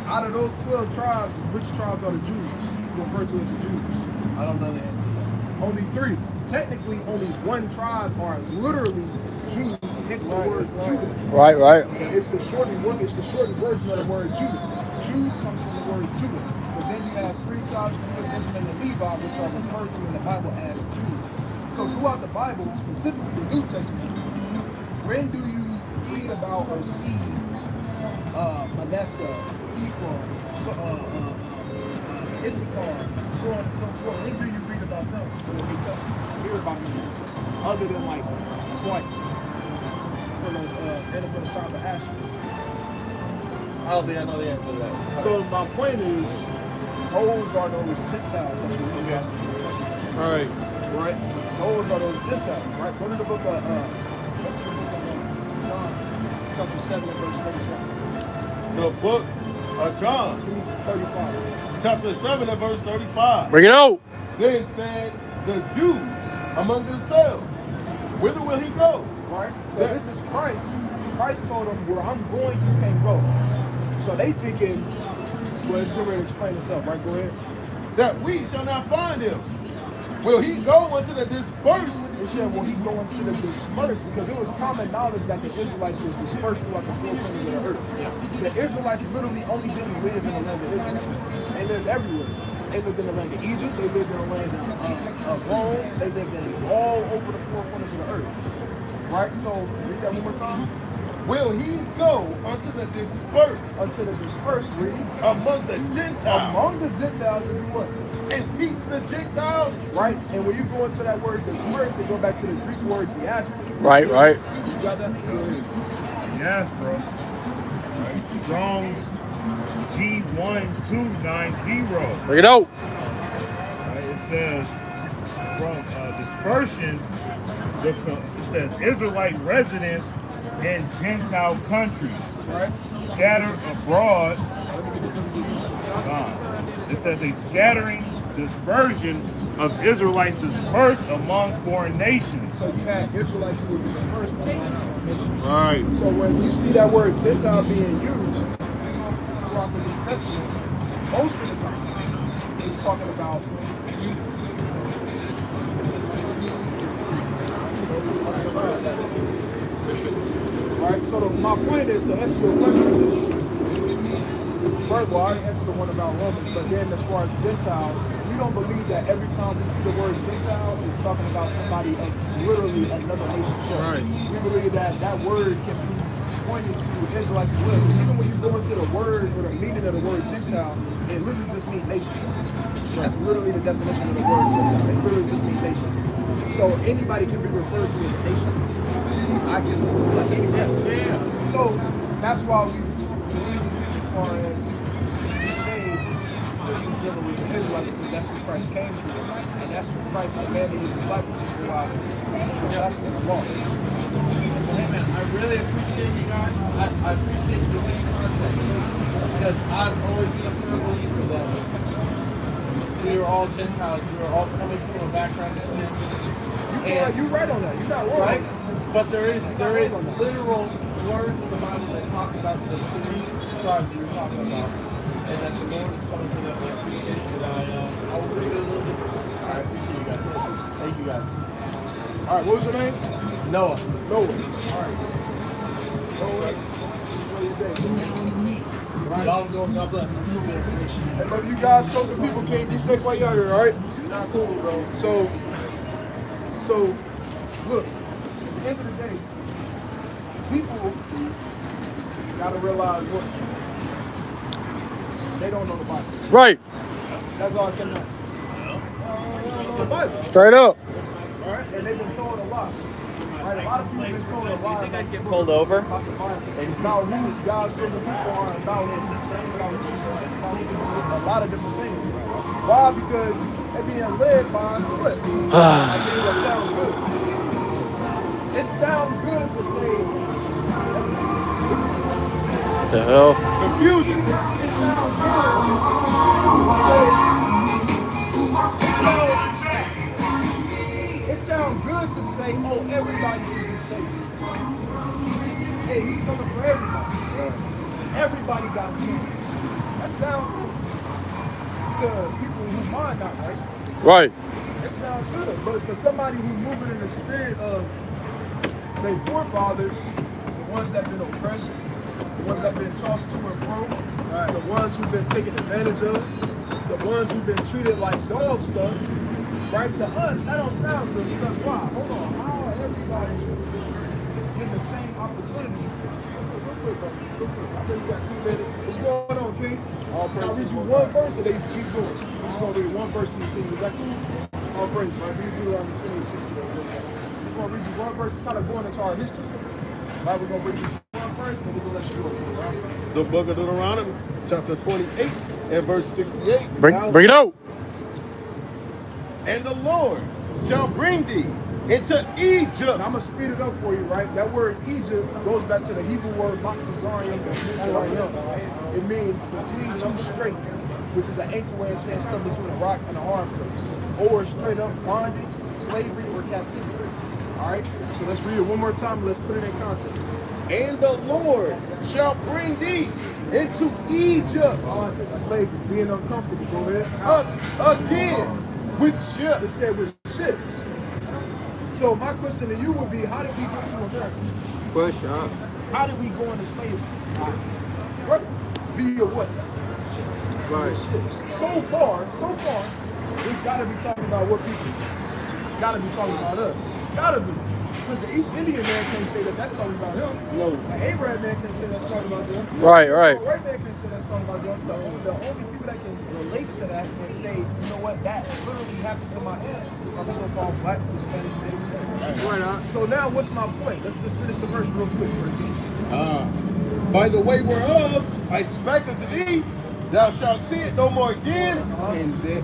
Out of those 12 tribes, which tribes are the Jews referred to as the Jews? I don't know the answer to that. Only 3. Technically, only 1 tribe are literally Jews hence the word Judah. Right, right. It's the shortened version of the word Judah. Jude comes from the word Judah. But then you have 3 tribes, Judah, Benjamin, and Levi, which are referred to in the Bible as Judah. So throughout the Bible, specifically the New Testament, when do you read about or see Manasseh, Ephraim, Issachar, so on and so forth? When do you read about them in the New Testament? Hear about them in the New Testament, other than like twice for the and for the tribe of Asher. I don't think I know the answer to that. So my point is, those are those Gentiles that you look at in the New Testament. All right. Right? Those are those Gentiles, right? Go to the book of John, chapter 7 and verse 37. The book of John, Give me 35. chapter 7 and verse 35. Bring it out. Then said the Jews among themselves, whither will he go? Right? So this is Christ. Christ told them, where I'm going, you can't go. So they thinking, well, it's going to explain itself, right? Go ahead. That we shall not find him. Will he go unto the dispersed? They said, well, he going to the dispersed, because it was common knowledge that the Israelites was dispersed throughout the 4 corners of the earth. The Israelites literally only didn't live in the land of Israel. They lived everywhere. They lived in the land of Egypt. They lived in the land of Rome. They lived in all over the 4 corners of the earth. Right? So, read that one more time. Will he go unto the dispersed? Unto the dispersed, read. Among the Gentiles. Among the Gentiles, and do what? And teach the Gentiles. Right? And when you go into that word dispersed, it go back to the Greek word diaspora. Right, right. You got that? Go ahead. Yes, bro. Strong's G1290. Bring it out. Right, it says from dispersion, it says Israelite residents in Gentile countries, Right? scattered abroad. It says a scattering dispersion of Israelites dispersed among foreign nations. So you had Israelites who were dispersed among nations. Right. So when you see that word Gentile being used throughout the New Testament, most of the time it's talking about right? So my point is, to answer your question is, first of all, I already answered the one about Romans, but then as far as Gentiles, we don't believe that every time we see the word Gentile, it's talking about somebody of literally another nation. Right. We believe that that word can be pointed to Israelites as well. Even when you go into the word or the meaning of the word Gentile, it literally just means nation. That's literally the definition of the word Gentile. It literally just means nation. So anybody can be referred to as a nation. I can, like anybody. Yeah. So that's why we believe as far as saved, certainly dealing with the Israelites, because that's what Christ came for. And that's what Christ commanded his disciples to go out and do. That's what the law is. Hey man, I really appreciate you guys. I appreciate you being contact because I've always been a firm believer that we are all Gentiles. We are all coming from a background of sin. You're right on that. You're not wrong. Right? But there is literal words in the Bible that talk about the 3 tribes that you're talking about, and that the Lord is coming for them. I appreciate it. I will read it a little bit. I appreciate you guys. Thank you guys. All right, what was your name? Noah. Noah. All right. Noah. God bless. And look, you guys told the people can't be safe while you're out here, all right? You're not cool, bro. So, look, at the end of the day, people gotta realize what they don't know the Bible. Right. That's all I can know. They don't know the Bible. Straight up. All right? And they've been told a lot. Right? A lot of people have been told a lot about the pulled over? about the Bible, about who God's chosen people are, about His son, about who Jesus is, about a lot of different things. Why? Because they're being led by what? Ideas that sound good. It sounds good to say. What the hell? Confusion. It sounds good to say, oh, everybody can be saved. Hey, He coming for everybody. Everybody got a chance. That sounds good to people who mind not right. Right. It sounds good, but for somebody who's moving in the spirit of Their forefathers, the ones that been oppressed, the ones that been tossed to and fro, the ones who've been taken advantage of, the ones who've been treated like dog stuff, right? To us, that don't sound good because why? Hold on, how are everybody getting the same opportunity? Real quick, bro. I know you got 2 minutes. What's going on, King? I'll read you one verse and they keep going. I'm just gonna read one verse to you, King. Is that cool? All praise, right? Read Deuteronomy 28:60. Just gonna read you one verse, kind of going into our history. Right, we're gonna read you one verse and we're gonna let you go, right? The book of Deuteronomy, chapter 28 and verse 68. Bring it out. And the Lord shall bring thee into Egypt. Now, I'm gonna speed it up for you, right? That word Egypt goes back to the Hebrew word Matzazarium. It means between 2 straits, which is an ancient way of saying stuff between a rock and a hard place, or straight up bondage, slavery, or captivity. All right. So let's read it one more time. And let's put it in context. And the Lord shall bring thee into Egypt. Bondage, slavery, being uncomfortable. Go ahead. Again with It ships. said with ships. So my question to you would be, how did we get to America? Push up. How did we go into slavery? Right. Via what? Right. Ships. So far, we've got to be talking about what people. Got to be talking about us. Got to be. Because the East Indian man can't say that that's talking about him. No. The Abraham man can't say that's talking about them. Right. The white man can't say that's talking about them. The only people that can relate to that and say, you know what, that literally happened to my ancestors are the so-called blacks, Hispanics, Native. Right on. So now what's my point? Let's just finish the verse real quick, Ricky. By the way whereof I spake unto thee, thou shalt see it no more again,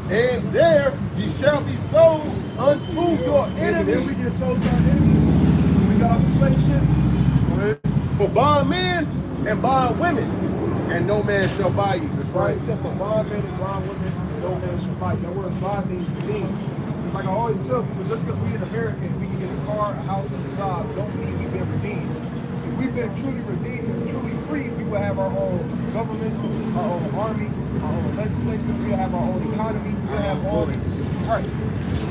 and there ye shall be sold unto your And then we enemy get sold to our enemies. We got off the slave ship. Go ahead. for bondmen and bondwomen, and no man shall buy you. That's right. Except for bondmen and bondwomen, no man should fight. That word bond means redeemed. Like I always tell people, just because we in America and we can get a car, a house, and a job, don't mean we've been redeemed. If we've been truly redeemed, truly free, we will have our own government, our own army, our own legislature, we'll have our own economy, we'll have all this. Right.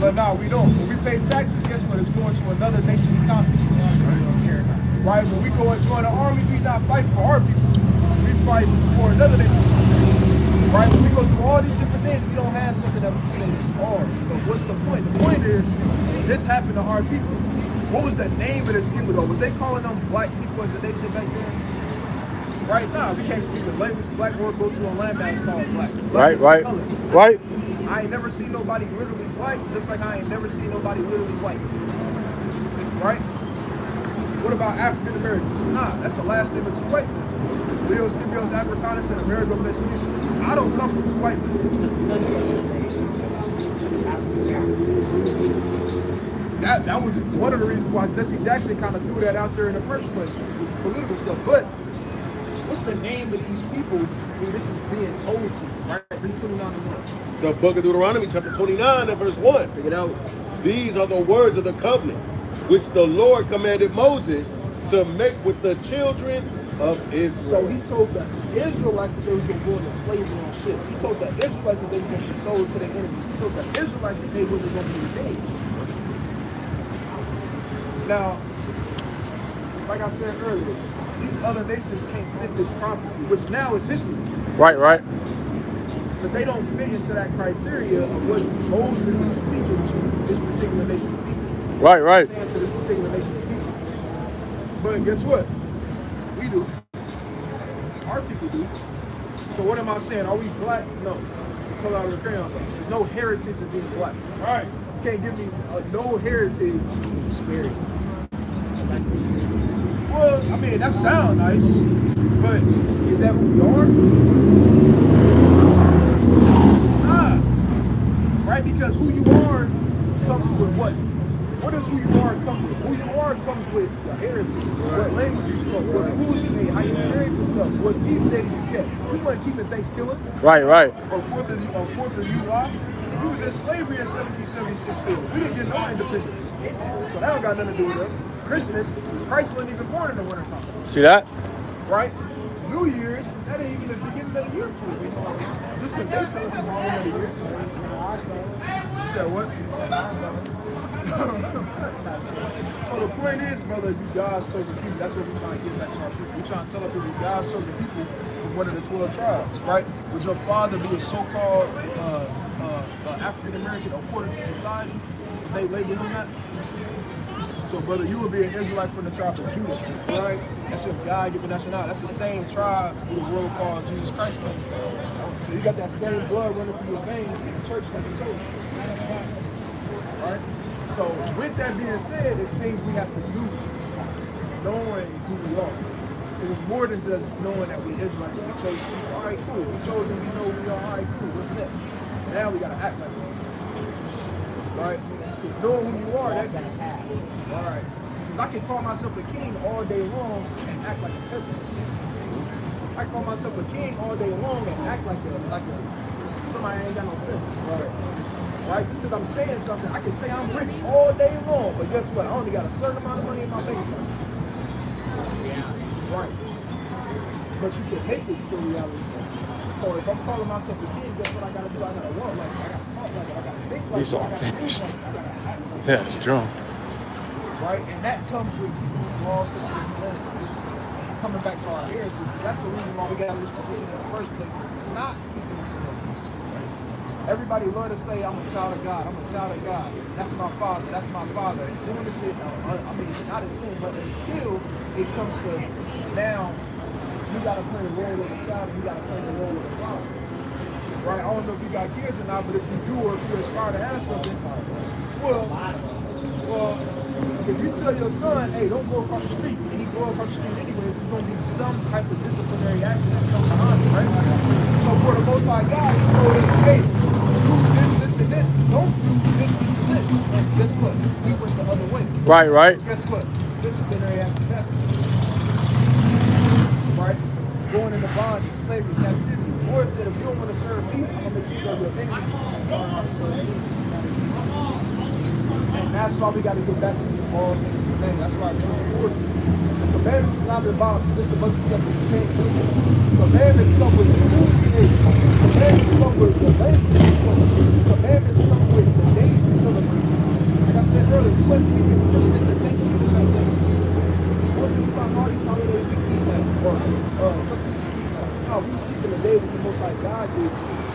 But now we don't. When we pay taxes, guess what? It's going to another nation economy. Right? When we go and join the army, we not fighting for our people. We fight for another nation economy. Right? When we go through all these different things, we don't have something that we can say is ours. But what's the point? The point is, this happened to our people. What was the name of this people though? Was they calling them black people as a nation back then? Right now, we can't speak the language. Black or go to a landmass called black. Black is a color. Right. I ain't never seen nobody literally black, just like I ain't never seen nobody literally white. Right? What about African Americans? Nah, that's the last name of 2 white men. Leos, Nibios, Africanus, and Amerigo Vespucci. I don't come from 2 white men. That was one of the reasons why Jesse Jackson kind of threw that out there in the first place, political stuff. But what's the name of these people who this is being told to, right? Read 29 and 1. The book of Deuteronomy, chapter 29 and verse 1. Pick it out. These are the words of the covenant, which the Lord commanded Moses to make with the children of Israel. So he told the Israelites that they was going to go into slavery on ships. He told the Israelites that they were going to be sold to their enemies. He told the Israelites that they wasn't going to be redeemed. Now, like I said earlier, these other nations can't fit this prophecy, which now is history. Right. But they don't fit into that criteria of what Moses is speaking to this particular nation of people. Right. Saying to this particular nation of people. But guess what? We do. Our people do. So what am I saying? Are we black? No. It's a color out of the crayon box. There's no heritage of being black. Right. You can't give me no heritage experience. Well, I mean, that sounds nice, but is that who we are? Nah. Right? Because who you are comes with what? What does who you are come with? Who you are comes with the heritage, what language you spoke, what food you ate, how you carried yourself, what feast days you kept. We weren't keeping Thanksgiving. Right. Or 4th of July. We was in slavery in 1776 still. We didn't get no independence. So that don't got nothing to do with us. Christmas, Christ wasn't even born in the wintertime. See that? Right? New Year's, that ain't even the beginning of the year for us. Just because they tell us it's the beginning of the year. said what? So the point is, brother, you God's chosen people. That's what we're trying to get back to our people. We're trying to tell our people God's chosen people from one of the 12 tribes, right? Would your father be a so-called African American according to society? They label him that. So, brother, you would be an Israelite from the tribe of Judah, right? That's your God-given nationality. That's the same tribe who the world called Jesus Christ came from. So you got that same blood running through your veins in the church like you told you. Right? So with that being said, there's things we have to do knowing who we are. It was more than just knowing that we Israelites and we chose people. All right, cool. We chosen, we know who we are. All right, cool. What's next? Now we got to act like it. Right? Because knowing who you are, that's all right. Because I can call myself a king all day long and act like a peasant. I call myself a king all day long and act like somebody ain't got no sense. Right. Right? Just because I'm saying something, I can say I'm rich all day long, but guess what? I only got a certain amount of money in my bank account. Right. But you can make it to reality. So if I'm calling myself a king, guess what I gotta do? I gotta walk like it, I gotta talk like it, I gotta think like He's it, all I gotta finished. think like it, I gotta act like it. Yeah, it's drunk. Right? And that comes with laws and coming back to our heritage. That's the reason why we got this position in the first place. Not keeping the commandments. Everybody love to say, I'm a child of God. I'm a child of God. That's my father. That's my father. As soon as it, not as soon, but until it comes to now, you got to play the role of a child and you got to play the role of a father. Right? I don't know if you got kids or not, but if you do or if you aspire to have something, well, if you tell your son, hey, don't go across the street, and he go across the street anyway, there's going to be some type of disciplinary action that comes behind it, right? So for the Most High God, he told us, hey, do this, and this. Don't do this, and this. And guess what? We went the other way. Right, right. Guess what? Disciplinary action happens. Right? Going into bondage, slavery, captivity. The Lord said, if you don't want to serve me, I'm going to make you serve your enemies until you learn how to serve me. And that's why we got to get back to these laws and commandments. That's why it's so important. The commandments is not about just a bunch of stuff that you can't do. Commandments come with who we is. Commandments come with the language. Commandments come with the days we celebrate. Like I said earlier, we wasn't keeping Christmas and Thanksgiving back then. It wasn't about all these holidays we keep that. Or something we keep that. No, we was keeping the days that the Most High God did to us.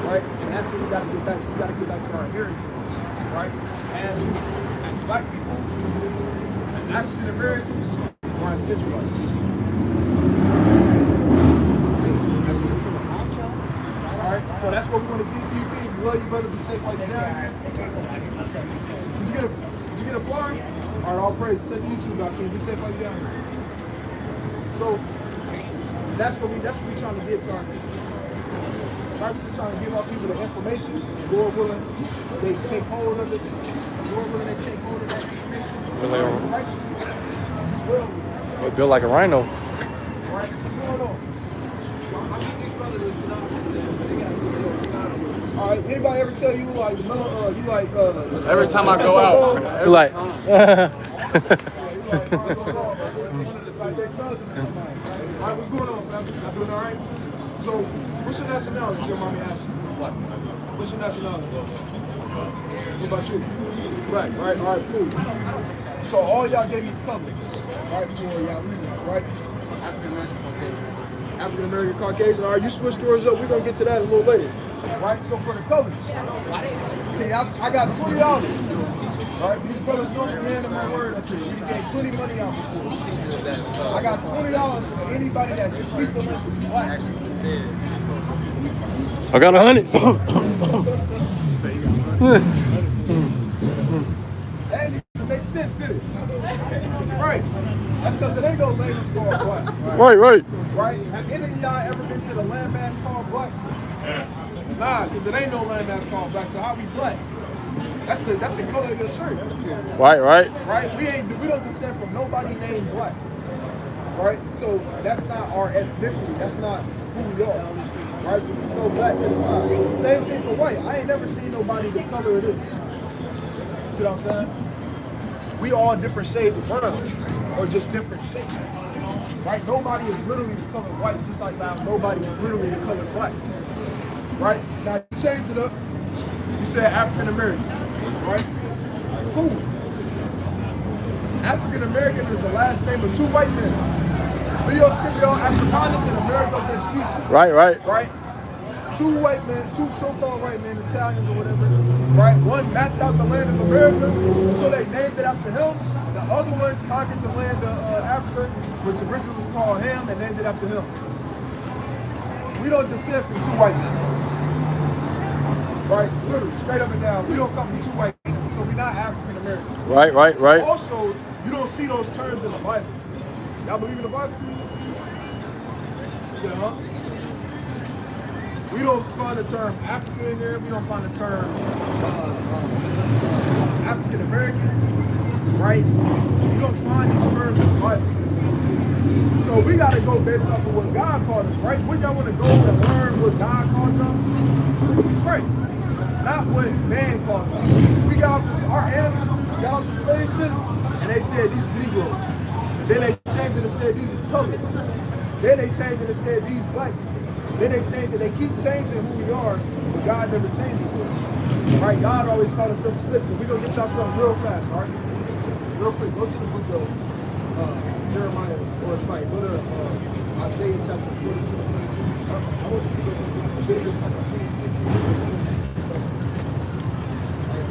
Right? And that's what we got to get back to. We got to get back to our heritage. Right? As black people, as African Americans, or as Israelites. Alright, so that's what we want to get to you. If you love your brother, be safe like you down. Did you get a flyer? Alright, all praise. Send to YouTube out there. Be safe like you down here. So that's what we trying to get to our people. Right? We're just trying to give our people the information. Lord willing, they take hold of it. Lord willing, they take hold of that information. Righteousness. Well, It built like a rhino. right? What's going on? All right. Anybody ever tell you like Every time I go out, you're like. Alright, what's going on, fam? Y'all doing alright? So, what's your nationality, if you don't mind me asking? What? What's your nationality? What about you? Black, right? Alright, cool. So, all y'all gave me colors, right? For y'all leaving, right? African American Caucasian. Alright, you switch yours up. We're going to get to that a little later. Right? So, for the colors, okay, I got $20. Right? These brothers know me, man, and my word up here. We gave plenty of money out before. I got $20 for anybody that speaks the language black. I got 100. That didn't even make sense, did it? Right. That's because it ain't no language called black. Right. Right? Have any of y'all ever been to the landmass called black? Nah, because it ain't no landmass called black. So how we black? That's the color of your shirt. Right. Right? We don't descend from nobody named black. Right? So that's not our ethnicity. That's not who we are. Right? So we go black to the side. Same thing for white. I ain't never seen nobody the color of this. See what I'm saying? We all different shades of brown. Or just different shades. Right? Nobody is literally the color white, just like nobody is literally the color black. Right? Now you change it up. You said African American, right? Cool. African American is the last name of two white men. Leo Scipio Africanus and Amerigo Vespucci. Right, right. Right? Two white men, two so-called white men, Italians or whatever, right? One mapped out the land of America, so they named it after him. The other one conquered the land of Africa, which originally was called Ham, and named it after him. We don't descend from two white men. Right? Literally, straight up and down. We don't come from two white men, so we're not African American. Right, right, right. Also, you don't see those terms in the Bible. Y'all believe in the Bible? You said, huh? We don't find the term African in there. We don't find the term African American, right? We don't find these terms in the Bible. So we got to go based off of what God called us, right? Wouldn't y'all want to go and learn what God called y'all? Right. Not what man called us. We got off our ancestors got off the slave ship, and they said these Negroes. Then they changed it and said these is colored. Then they changed it and said these black people. Then they changed it. They keep changing who we are, but God never changed it. Right? God always called us specific. So we're going to get y'all something real fast, all right? Real quick, go to the book of Jeremiah, or it's like, go to Isaiah chapter 42 and 22. I want you to go to Leviticus chapter 26.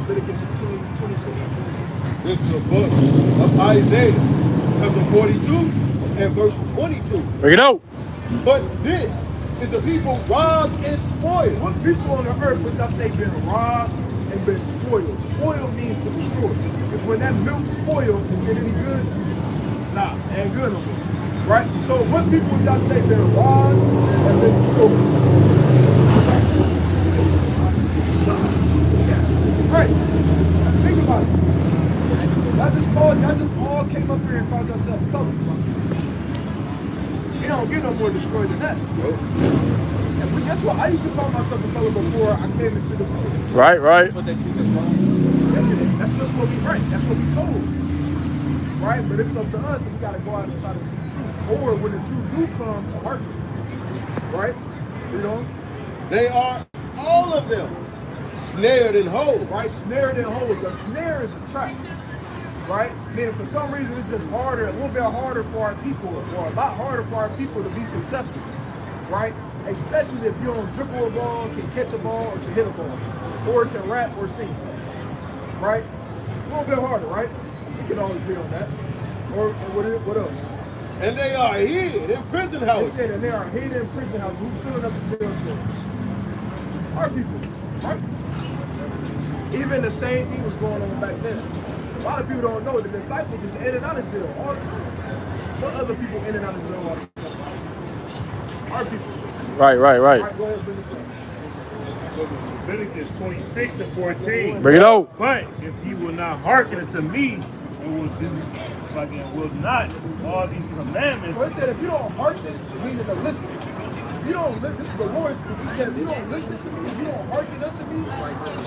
Leviticus 26 and 22. This is the book of Isaiah, chapter 42 and verse 22. Bring it out. But this is the people robbed and spoiled. What people on the earth would say been robbed and been spoiled? Spoiled means to destroy. Because when that milk spoiled, is it any good? Nah, it ain't good no more. Right? So what people would y'all say been robbed and been destroyed? Right. Think about it. Y'all just all came up here and called yourselves colors. You don't get no more destroyed than that. And guess what? I used to call myself a color before I came into this country. Right, right. That's what they teach us. That's just what we right. That's what we told. Right? But it's up to us, and we gotta go out and try to see truth. Or when the truth do come, to hearken. Right? You know? They are all of them snared in holes. Right? Snared in holes. A snare is a trap. Right? Meaning for some reason it's just harder, a little bit harder for our people, or a lot harder for our people to be successful. Right? Especially if you don't dribble a ball, can catch a ball, or can hit a ball, or can rap or sing. Right? A little bit harder, right? We can always agree on that. Or what else? And they are hid in prison They houses. said, and they are hid in prison houses. Who's filling up the jail cells? Our people, right? Even the same thing was going on back then. A lot of people don't know the disciples was in and out of jail all the time. What other people in and out of jail all the time? Our people. Right, right, All right. right, go ahead, bring this up. Leviticus 26 and 14. Bring it out. But if he will not hearken unto me, and will not do all these commandments. So it said, if you don't hearken, meaning to listen. If you don't listen, this is the Lord's speech. He said, if you don't listen to me, if you don't hearken unto me,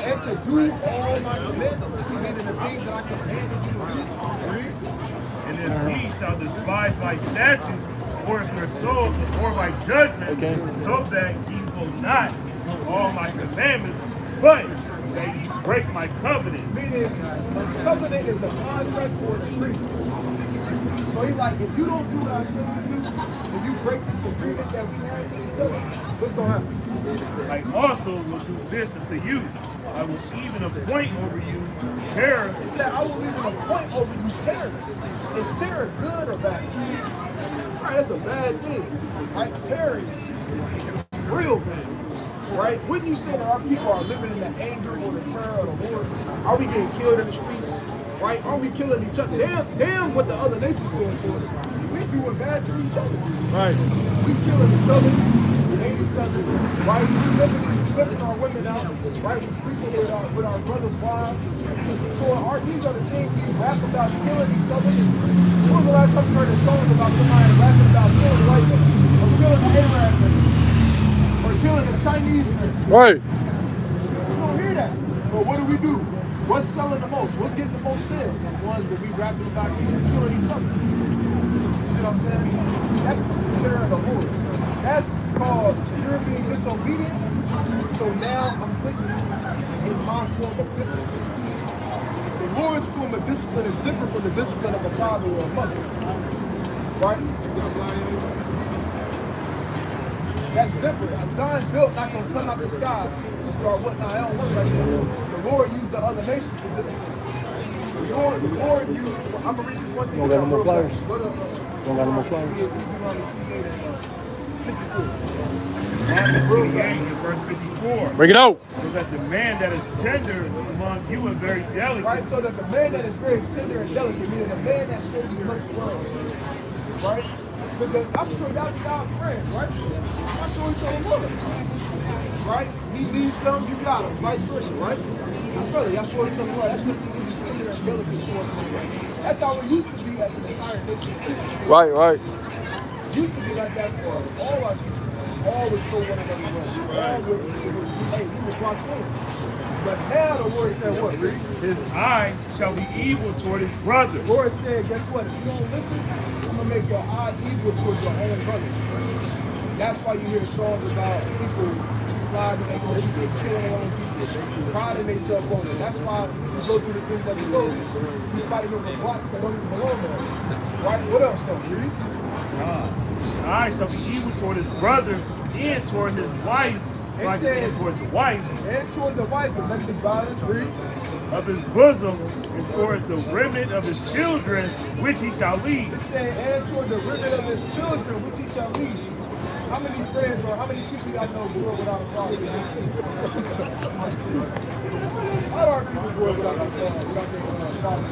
and to do all my commandments, meaning the things that I commanded you to do, And if ye shall despise my statutes, or if your soul, or my judgment, so that ye will not do all my commandments, but that ye break my covenant. meaning a covenant is a contract or an agreement. So he's like, if you don't do what I tell you to do, and you break this agreement that we have with each other, what's going to happen? I also will do this unto you. I will even appoint over you terror. He said, I will even appoint over you terrorists. Is terror good or bad? Right, that's a bad thing. Right? Terror is real bad. Right? Wouldn't you say that our people are living in the anger or the terror or the war? Are we getting killed in the streets? Right? Are we killing each other? Damn what the other nations doing to us. We doing bad to each other. Right. We killing each other. We hate each other. Right? We flipping our women out. Right? We sleeping with our brothers' wives. So these are the things we rap about killing each other. When was the last time you heard a song about somebody rapping about killing the white man? Or killing the Arab man? Or killing the Chinese man? Right. You don't hear that. But what do? What's selling the most? What's getting the most sales? The ones that we rapping about killing each other. You see what I'm saying? That's terror of the Lord. That's called you're being disobedient. So now I'm putting you in my discipline. The Lord's form of discipline is different from the discipline of a father or a mother. Right? That's different. A giant built not going to come out the sky and start whatnot. I don't work like that. The Lord used the other nations for discipline. The Lord used, I'm going to read this one thing. You don't got no more flyers? You don't got no more flyers? Deuteronomy 28 and verse 54. Bring it out. So that the man that is tender among you and very delicate. Right, so that the man that is very tender and delicate, meaning the man that shows you much love. Right? Because I'm sure y'all friends, right? I'm sure each other love. Right? He needs something, you got him. Vice versa, right? I'm brother, y'all show each other love. That's what you need tender and delicate towards one another. That's how it used to be as an entire nation. Right. It used to be like that for all our people. All would show one another love. All would, hey, we was locked in. But now the Lord said what, Reed? His eye shall be evil toward his brother. The Lord said, guess what? If you don't listen, I'm going to make your eye evil towards your own brother. That's why you hear songs about people sliding their own people, killing their own people, priding themselves on it. That's why we go through the things that we go through. We fighting over blocks that don't even belong to us. Right? What else though, Reed? His eye shall be evil toward his brother and toward his wife. And toward the wife. And toward the wife, domestic violence, Reed. Of his bosom and toward the remnant of his children, which he shall lead. It said, and toward the remnant of his children, which he shall lead. How many friends or how many people y'all know grew up without a father? How are people grow up without their fathers in the house?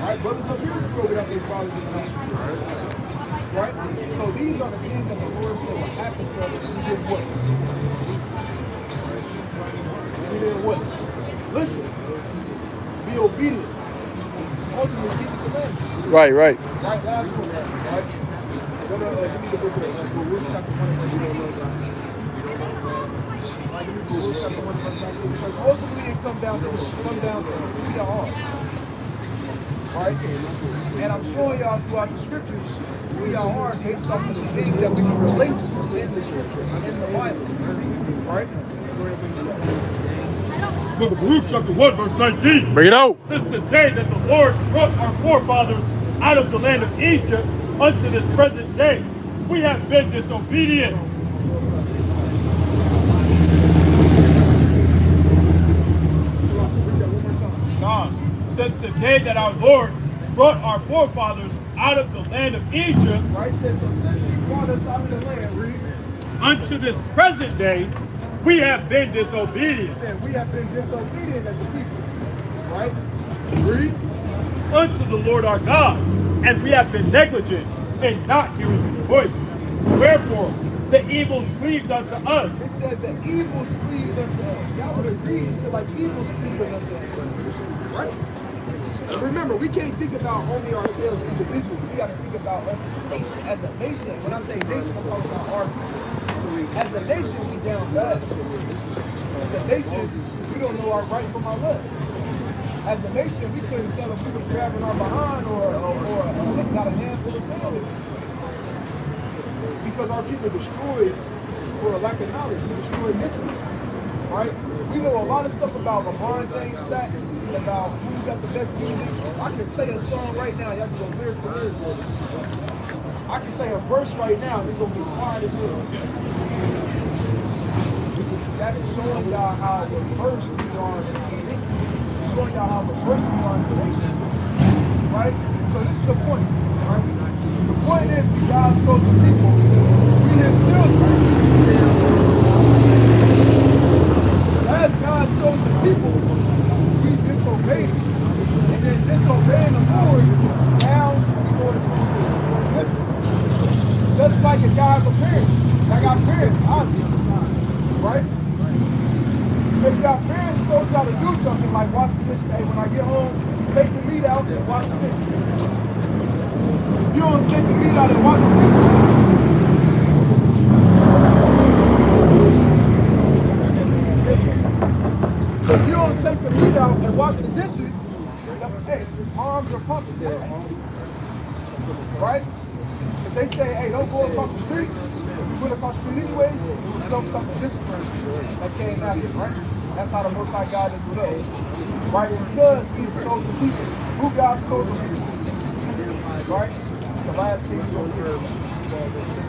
Right? Brothers and people grow up without their fathers in the house. Right? So these are the things that the Lord said will happen to us if we did what? If we did what? Listen. Be obedient. Ultimately, keep the commandments. Right. Right, last one, right? Go to, give me the book of Luke chapter 1 verse 11. Ultimately, it comes down to who you are. Right? And I'm showing y'all throughout the scriptures who y'all are based off of the things that we can relate to in the Bible. Right? Book of Luke, chapter 1, verse 19. Bring it out. Since the day that the Lord brought our forefathers out of the land of Egypt unto this present day, we have been disobedient. God, since the day that our Lord brought our forefathers out of the land of Egypt, Right? So since he brought us out of the land, read. unto this present day, we have been disobedient. Said we have been disobedient as a people. Right? Read. Unto the Lord our God, and we have been negligent in not hearing his voice. Wherefore, the evils cleaved unto us. It said the evils cleaved unto us. Y'all would agree, it said like evils cleaved unto us. Right? And remember, we can't think about only ourselves individually. We got to think about us as a nation. As a nation, when I say nation, I'm talking about our people. As a nation, we down bad. As a nation, we don't know our right from our left. As a nation, we couldn't tell if we were grabbing our behind or got a handful of sandals. Because our people destroyed for a lack of knowledge. We destroyed mentally. Right? We know a lot of stuff about LeBron James stats, about who's got the best music. I can say a song right now, y'all can go lyric for lyric. I can say a verse right now, and it's gonna be quiet as hell. That's showing y'all how reversed we are in thinking. Showing y'all how reversed we are as a nation. Right? So this is the point. Right? The point is that God's chosen people, we his children. As God's chosen people, we disobeyed. And then disobeying the Lord, now we go to resistance. Just like a guy with parents. I got parents, obviously. Right? If your parents told y'all to do something like wash the dishes, hey, when I get home, take the meat out and wash the dishes. If you don't take the meat out and wash the dishes, if you don't take the meat out and wash the dishes, hey, arms are pumping down. Right? If they say, hey, don't go across the street, if you went across the street anyways, something discipline that came after, right? That's how the Most High God is with us. Right? Because He's chosen people. Who God's chosen people? Right? The last king on earth.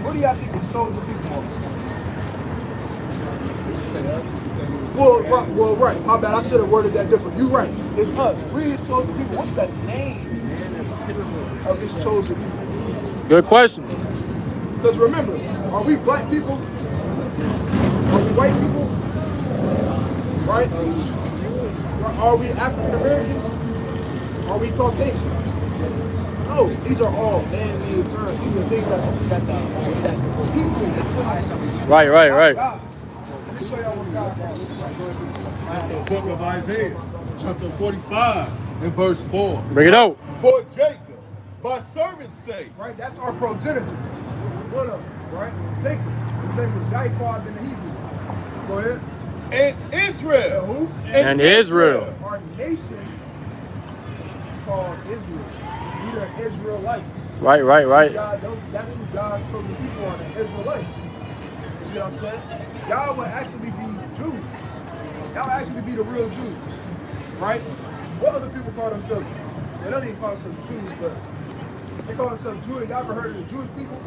What do y'all think His chosen people are? Well, right. My bad. I should have worded that different. You're right. It's us. We're His chosen people. What's the name of His chosen people? Good question. Because remember, are we black people? Are we white people? Right? Are we African Americans? Are we Caucasian? No, these are all man-made terms. These are things that people. Right. God. Let me show y'all what God wants. The book of Isaiah, chapter 45, and verse 4. Bring it out. For Jacob, my servant's sake. Right? That's our progenitor. One of them, right? Jacob. His name was Jacob in the Hebrew. Go ahead. And Israel. And who? And Israel. Our nation is called Israel. We are Israelites. Right. God, that's who God's chosen people are, the Israelites. You see what I'm saying? Y'all would actually be Jews. Y'all would actually be the real Jews. Right? What other people call themselves? They don't even call themselves Jews, but they call themselves Jewish. Y'all ever heard of the Jewish people?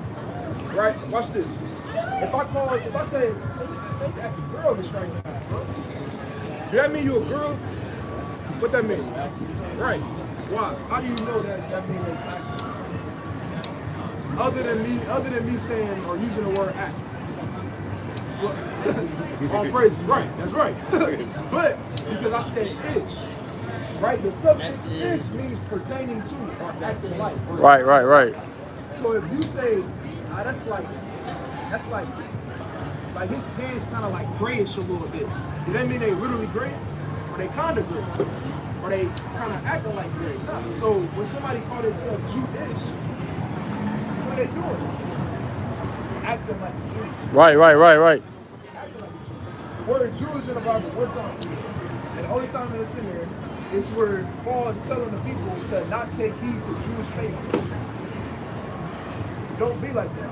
Right? Watch this. If I say, they acting girlish right now, bro. Does that mean you a girl? What that mean? Right. Why? How do you know that means it's acting? Other than me saying or using the word act. Well, all praises, right, that's right. But because I said ish, right? The suffix ish means pertaining to or acting like. Right. So if you say, that's like his pants kind of like grayish a little bit. Does that mean they literally gray? Or they kind of gray? Or they kind of acting like gray? No. So when somebody call themselves Jewish, what are they doing? Acting like Jew. Right. Acting like Jew. The word Jewish in the Bible, one time. And the only time that it's in there is where Paul is telling the people to not take heed to Jewish faith. Don't be like that.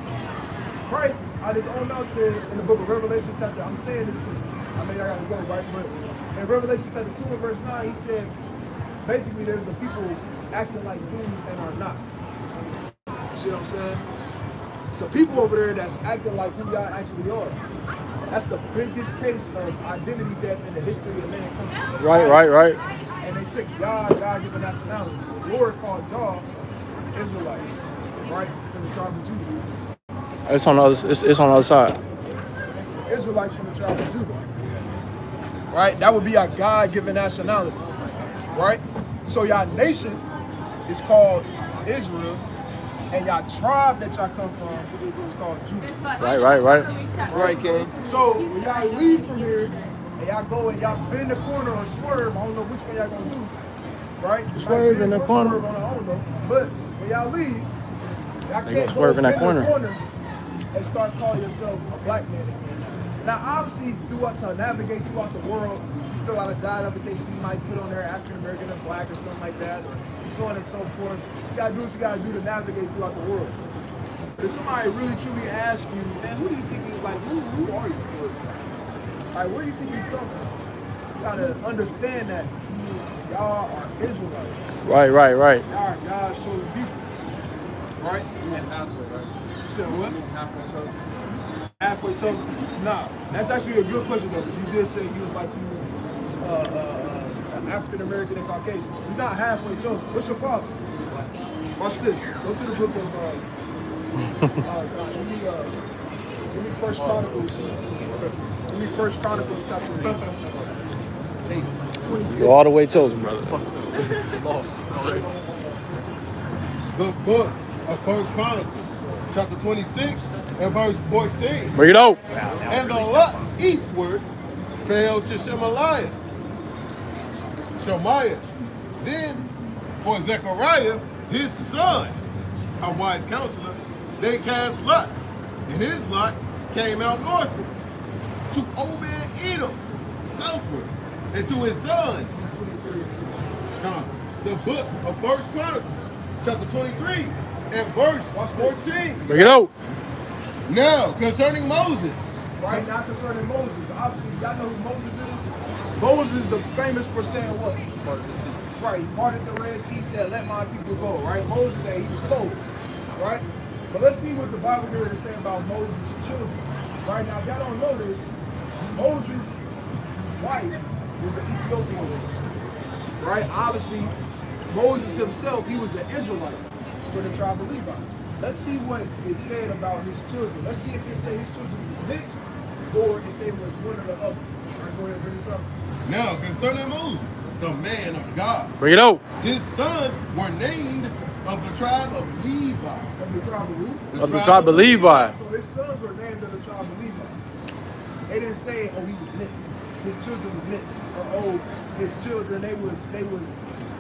Christ, out his own mouth, said in the book of Revelation chapter, I'm saying this to you. I mean, I gotta go, right? But in Revelation chapter 2 and verse 9, he said, basically there's a people acting like Jews and are not. See what I'm saying? So people over there that's acting like who y'all actually are. That's the biggest case of identity theft in the history of mankind. Right. And they took God-given nationality. The Lord called y'all Israelites, right? From the tribe of Judah. It's on the other side. Israelites from the tribe of Judah. Right? That would be our God-given nationality. Right? So y'all nation is called Israel, and y'all tribe that y'all come from is called Judah. Right. That's right, King. So when y'all leave from here, and y'all go and y'all bend the corner or swerve, I don't know which one y'all gonna do. Right? Swerve in the corner. Swerve on, I don't know. But when y'all leave, y'all They can't gonna swerve go in that bend the corner. and start calling yourself a black man again. Now, obviously, to navigate throughout the world, you fill out a job application, you might put on there African American and black or something like that, or so on and so forth. You gotta do what you gotta do to navigate throughout the world. But if somebody really truly asks you, man, who do you think you like? Who are you for? Like, where do you think you come from? You gotta understand that y'all are Israelites. Right. Y'all are God's chosen people. Right? And halfway, right? You said what? Halfway chosen. Halfway chosen? Nah, that's actually a good question though, because you did say he was like African American and Caucasian. He's not halfway chosen. What's your father? Watch this. Go to the book of give me First Chronicles. Give me First Chronicles chapter 26. You're all the way chosen, brother. The book of First Chronicles, chapter 26 and verse 14. Bring it out. And the lot eastward fell to Shemaiah. Then for Zechariah, his son, a wise counselor, they cast lots, and his lot came out northward to Obed-Edom, southward, and to his sons. The book of First Chronicles, chapter 23 and verse 14. Bring it out. Now, concerning Moses. Right now concerning Moses. Obviously, y'all know who Moses is? Moses, the famous for saying what? Part of the sea. Right, he parted the Red Sea, said, let my people go, right? Moses, he was cold, right? But let's see what the Bible here is saying about Moses' children. Right now, if y'all don't know this, Moses' wife was an Ethiopian woman, right? Obviously, Moses himself, he was an Israelite for the tribe of Levi. Let's see what is said about his children. Let's see if it said his children were mixed or if they was one or the other. All right, go ahead and bring this up. Now, concerning Moses, the man of God, Bring it out. his sons were named of the tribe of Levi. Of the tribe of who? Of the tribe of Levi. So his sons were named of the tribe of Levi. They didn't say, oh, he was mixed. His children was mixed. Or, oh, his children, they was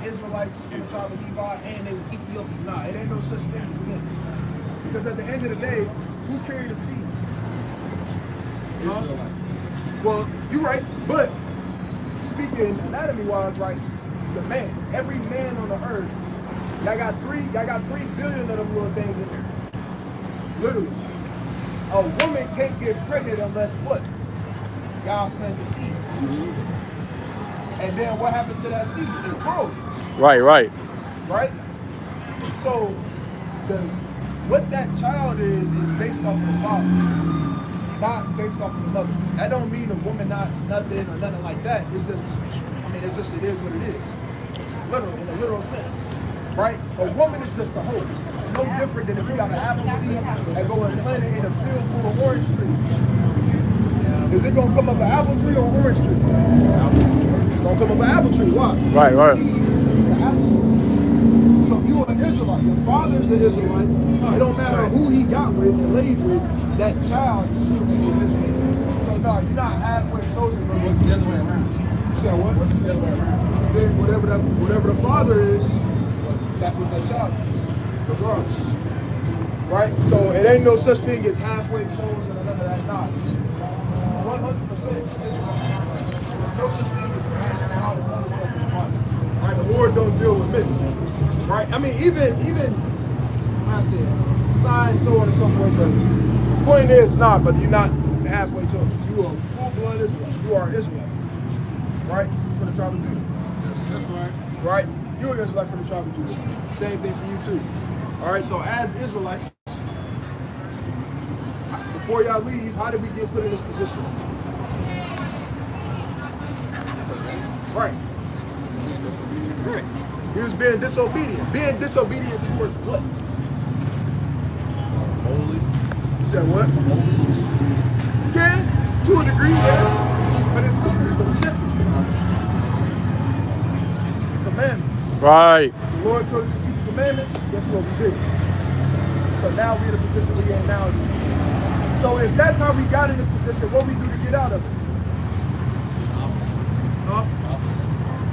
Israelites from the tribe of Levi and they was Ethiopian. Nah, it ain't no such thing as mixed. Because at the end of the day, who carried the seed? Huh? Well, you're right, but speaking anatomy-wise, right, the man, every man on the earth, y'all got 3 billion of them little things in there. Literally. A woman can't get pregnant unless what? God plants the seed. And then what happened to that seed? It grows. Right. Right? So what that child is based off of the father, not based off of the mother. That don't mean a woman not nothing or nothing like that. It's just, it is what it is. Literally, in a literal sense. Right? A woman is just a host. It's no different than if you got an apple seed and go and plant it in a field full of orange trees. Is it gonna come up an apple tree or an orange tree? It's gonna come up an apple tree. Why? Right. So if you're an Israelite, your father's an Israelite, it don't matter who he got with and laid with, that child is still an Israelite. So no, you're not halfway chosen, but what's the other way around? You said what? What's the other way around? Then whatever the father is, that's what that child is. Regardless. Right? So it ain't no such thing as halfway chosen or none of that. Nah. 100% Israelite. There's no such thing as half and all this other stuff in the Bible. Right? The Lord don't deal with this. Right? I mean, even I said, signs, so on and so forth. But the point is not, but you're not halfway chosen. You are full-blood Israelite. You are Israelite. Right? For the tribe of Judah. That's right. Right? You're an Israelite from the tribe of Judah. Same thing for you too. All right, so as Israelites, before y'all leave, how did we get put in this position? Right. Right. He was being disobedient. Being disobedient towards what? Holy. You said what? Yeah, to a degree, yeah. But it's something specific. Commandments. Right. The Lord told us to keep the commandments. Guess what we did? So now we're in the position we're in now. So if that's how we got in this position, what we do to get out of it? Huh?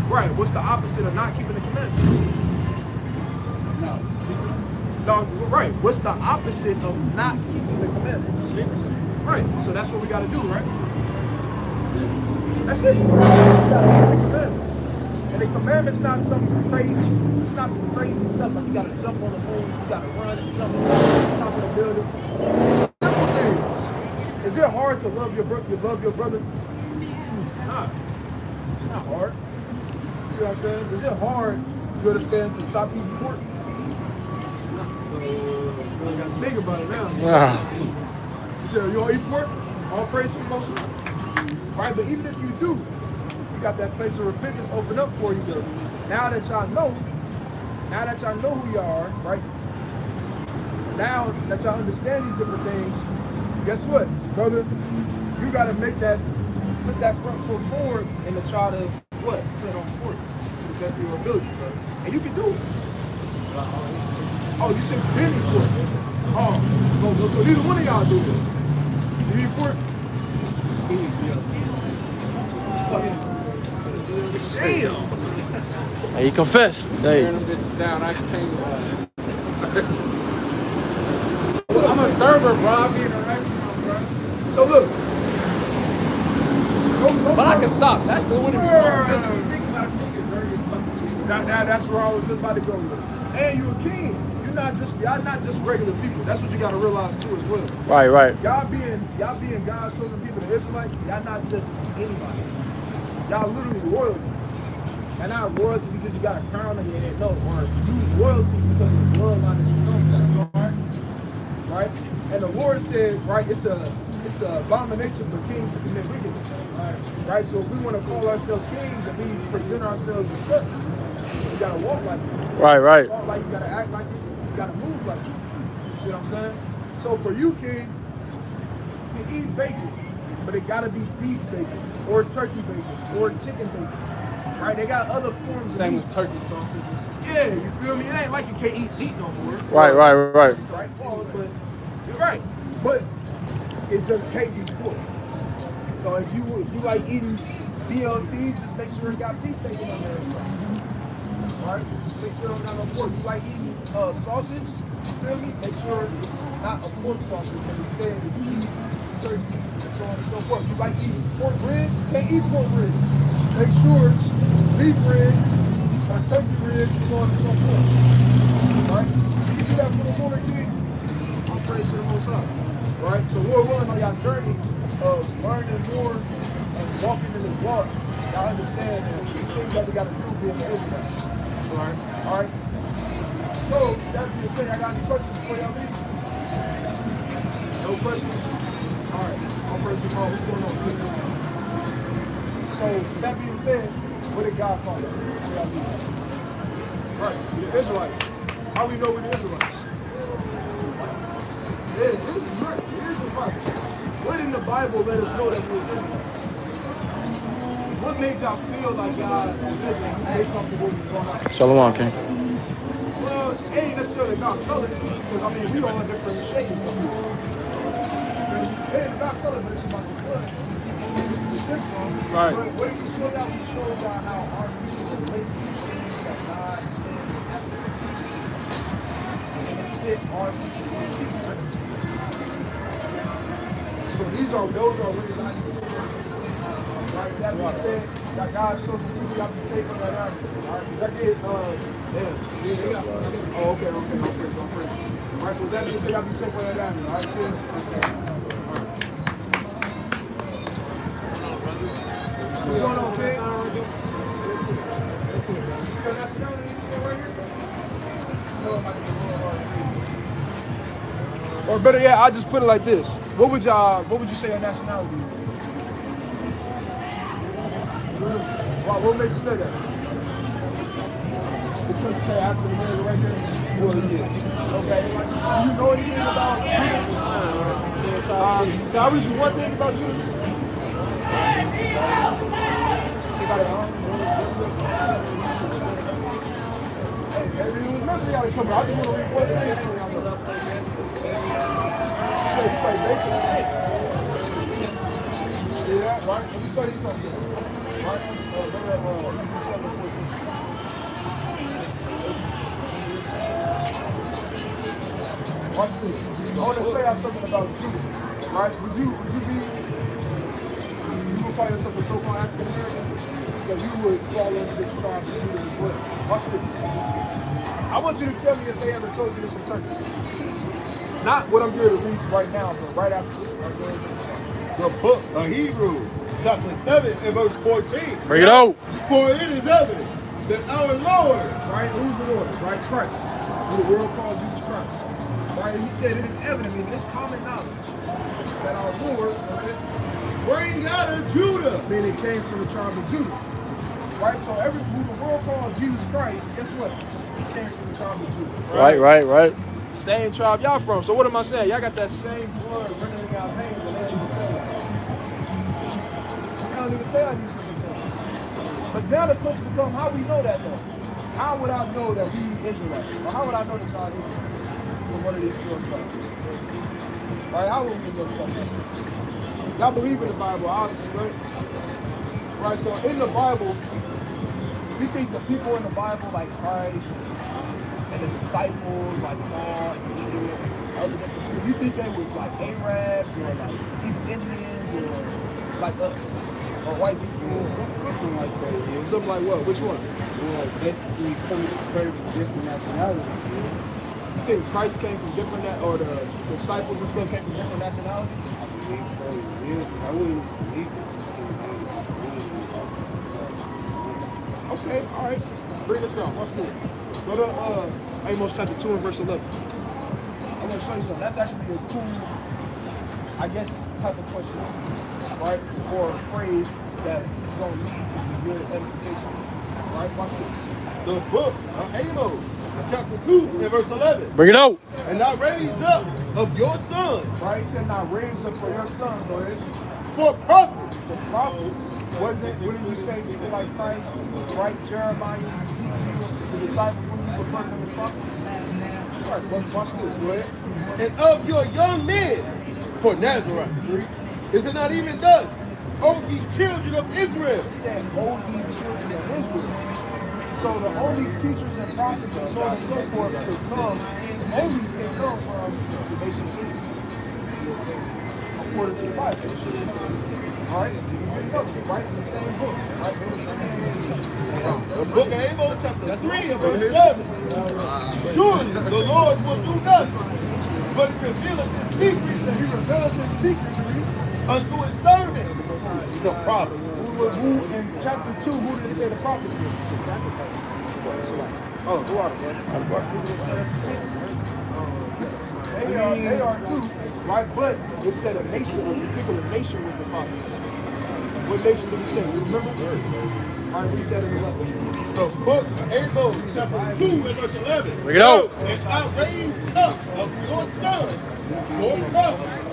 Right. What's the opposite of not keeping the commandments? No, right. What's the opposite of not keeping the commandments? Right. So that's what we got to do, right? That's it. We got to keep the commandments. And the commandment's not something crazy. It's not some crazy stuff like you got to jump on the moon, you got to run and jump on the top of the building. Simple things. Is it hard to love your brother? Nah. It's not hard. See what I'm saying? Is it hard, you understand, to stop eating pork? I got to think about it now. You said, you don't eat pork? All praise to the Most High. Right? But even if you do, you got that place of repentance open up for you though. Now that y'all know who you are, right? Now that y'all understand these different things, guess what, brother? You gotta put that front foot forward and to try to what? Put it on sport to the best of your ability, bro. And you can do it. Oh, you said Benny pork. Oh, so neither one of y'all do it. You eat pork? Damn. Hey, he confessed. Hey. I'm a server, bro. I'm being a restaurant, bro. So look. But I can stop. That's the one. That's where I was just about to go with. And you a king. Y'all not just regular people. That's what you gotta realize too as well. Right. Y'all being God's chosen people, the Israelites, y'all not just anybody. Y'all literally royalty. And not royalty because you got a crown on your head. No, or you royalty because of the bloodline that you come from. Right? And the Lord said, right, it's a abomination for kings to commit wickedness. Right? So if we want to call ourselves kings and we present ourselves as such, you gotta walk like it. Right. Talk like you gotta act like it. You gotta move like it. You see what I'm saying? So for you, king, you eat bacon, but it gotta be beef bacon, or turkey bacon, or chicken bacon. Right? They got other forms of meat. Same with turkey sausages. Yeah, you feel me? It ain't like you can't eat meat no more. Right. Right, Paul, but you're right. But it just can't be pork. So if you like eating BLTs, just make sure it got beef bacon on there. Right? Just make sure it don't got no pork. You like eating sausage, you feel me? Make sure it's not a pork sausage, but instead it's beef, turkey, and so on and so forth. You like eating pork ribs, you can't eat pork ribs. Make sure it's beef ribs or turkey ribs, and so on and so forth. Right? You do that for the Lord, King. I'm praise to the Most High. Right? So Lord willing, on y'all journey of learning more and walking in His walk, y'all understand that these things that we got to do being the Israelites. All right. So that being said, I got any questions before y'all leave? No questions? All right. I'll praise the Lord. What's going on, people? So that being said, what did God call us? Right. The Israelites. How we know we're the Israelites? Yeah, it is right. It is the Bible. What in the Bible let us know that we're Israelites? What made y'all feel like God is Israelites? Something what was going on? Shalom, King. Well, it ain't necessarily about color, because I mean, we all have different shades of people. It ain't about color, but it's about the blood. Right. But what did we show y'all? We showed y'all how our people relate to things that God said happened. And it fit our people. So those are really not right. That being said, that God shows you people y'all be safe from that out. Alright, that did yeah. Oh, okay, I'm pretty. Alright, so that being said, y'all be safe from that out. Alright, good. What's going on, kid? You see your nationality right here? Or better yet, I just put it like this. What would you say your nationality is? Wow, what made you say that? Because you say African American right there? Well, yeah. Okay. Do you know anything about can I read you one thing about you? Hey, everything was meant for y'all to come here. I just want to read one thing for y'all. You play baseball, right? Yeah, right? Let me tell you something. Right? December 14th. Watch this. I want to say something about you. Right? Would you call yourself a so-called African American? Because you would fall into this tribe of Judah as well. Watch this. I want you to tell me if they ever told you this in Turkey. Not what I'm here to read right now, but right after this. The book of Hebrews, chapter 7 and verse 14. Bring it out. For it is evident that our Lord, right? Who's the Lord? Right? Christ. Who the world calls Jesus Christ. Right? He said it is evident, meaning it's common knowledge that our Lord sprang out of Judah, meaning it came from the tribe of Judah. Right? So who the world calls Jesus Christ, guess what? He came from the tribe of Judah. Right. Same tribe y'all from. So what am I saying? Y'all got that same blood running in y'all veins, but they don't even tell y'all. They don't even tell y'all these different things. But now the question becomes, how we know that though? How would I know that we Israelites? Or how would I know that God is from one of these 12 tribes? Right? How would we know something? Y'all believe in the Bible, obviously, right? Right, so in the Bible, we think the people in the Bible like Christ and the disciples like Paul and Peter and other different people, you think they was like Arabs or like East Indians or like us or white people? Something like that, yeah. Something like what? Which one? Well, basically coming straight from different nationalities. You think Christ came from different, or the disciples and stuff came from different nationalities? I believe so, yeah. I wouldn't believe it. Okay, all right. Bring this up. What's it? Go to Amos chapter 2 and verse 11. I'm going to show you something. That's actually a cool, I guess, type of question, right? Or a phrase that is going to lead to some good edification. Right? Watch this. The book of Amos, chapter 2 and verse 11. Bring it out. And I raised up of your sons. Right? He said, not raised up for your sons, Lord. For prophets. The prophets, wasn't, wouldn't you say people like Christ, right? Jeremiah, Ezekiel, the disciples, wouldn't you refer to them as prophets? All right, watch this, go ahead. And of your young men for Nazarites. Is it not even thus, O ye children of Israel? It said, O ye children of Israel. So the only teachers and prophets and so on and so forth could come, only can come from the nation of Israel. According to the Bible. All right? Right in the same book. Right? The book of Amos, chapter 3 and verse 7. Surely the Lord will do nothing, but he revealeth his secrets, He revealed his secrets, unto his servants, the prophets. who in chapter 2, who did it say the prophets were? Oh, go out, They are too, right? But it said a nation, a particular nation was the prophets. What nation did he say? Remember? All right, read that in 11. The book of Amos, chapter 2 and verse 11. Bring it out. And I raised up of your sons for prophets,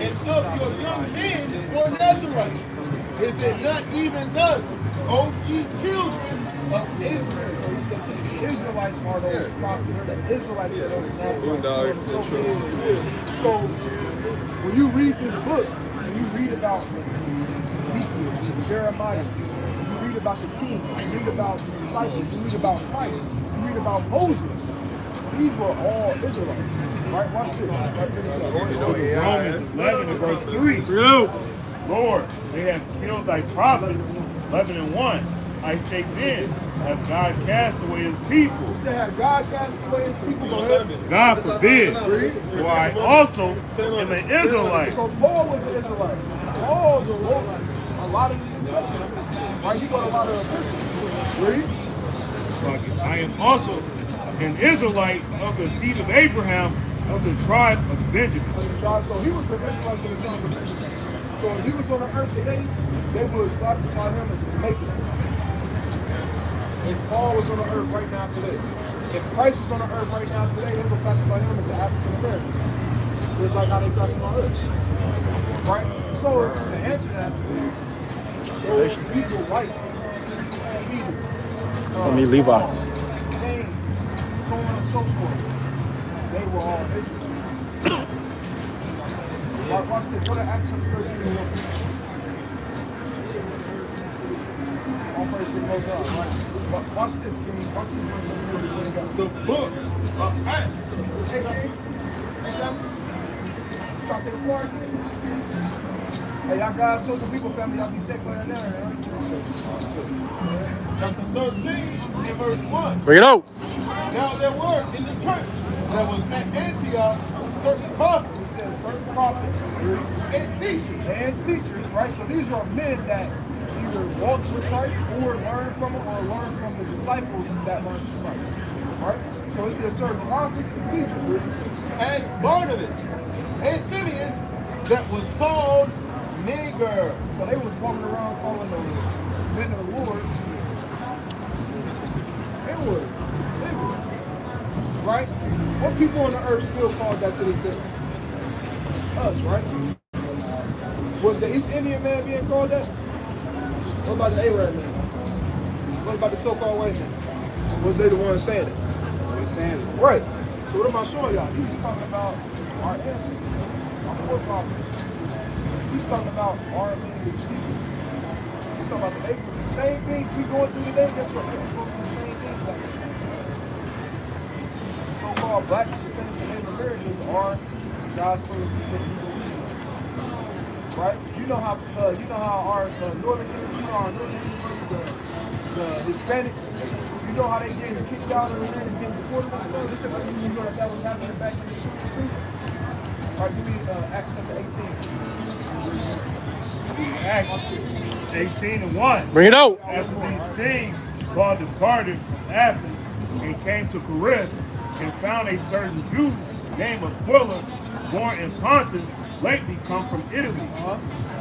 and of your young men for Nazarites. Is it not even thus, O ye children of Israel? The Israelites are those prophets. The Israelites are those Nazarites. So when you read this book, and you read about Ezekiel, Jeremiah, you read about the king, you read about the disciples, you read about Christ, you read about Moses. These were all Israelites. Right? Watch this. Romans 11 and verse 3. Lord, they have killed thy prophet. 11 and 1. I say then, have God cast away his people? You said, have God cast away his people? Go ahead. God forbid. For I also am an Israelite. So Paul was an Israelite. Paul wrote a lot of the New Testament. Right? He wrote a lot of epistles. Read. I am also an Israelite of the seed of Abraham, of the tribe of Benjamin. So he was an Israelite for the tribe of Benjamin. So if he was on the earth today, they would classify him as a Jamaican. If Paul was on the earth right now today, if Christ was on the earth right now today, they would classify him as an African American. Just like how they classify us. Right? So to answer that, those people like Peter, Levi. James, so on and so forth, they were all Israelites. Right, watch this. Go to Acts 13 and 1. All person goes out, right? Watch this, King. Watch this. The book of Acts. Hey, King. Hey, Sam. Try to take the floor. Hey, y'all guys, so the people family, y'all be safe right now, man. Chapter 13 and verse 1. Bring it out. Now there were in the church that was at Antioch certain prophets It says certain prophets and teachers. right? So these are men that either walked with Christ or learned from him or learned from the disciples that learned from Christ, right? So it says certain prophets and teachers, as Barnabas and Simeon that was called nigger. so they was walking around calling the men of the Lord. They would, right? What people on the earth still call that to this day? Us, right? Was the East Indian man being called that? What about the Arab man? What about the so-called white man? Was they the ones saying it? They're saying it. Right. So what am I showing y'all? He's talking about our ancestors, our forefathers. He's talking about our lineage people. He's talking about the same things we going through today. Guess what? They're going through the same things. So-called black Hispanics and Native Americans are God's first people. Right? You know how our northern the Hispanics, you know how they getting kicked out of the land and getting deported and stuff? You know that was happening back in the churches too? All right, give me Acts chapter 18. Acts 18 and 1. Bring it out. After these things, Paul departed from Athens and came to Corinth and found a certain Jew named Aquila, born in Pontus, lately come from Italy,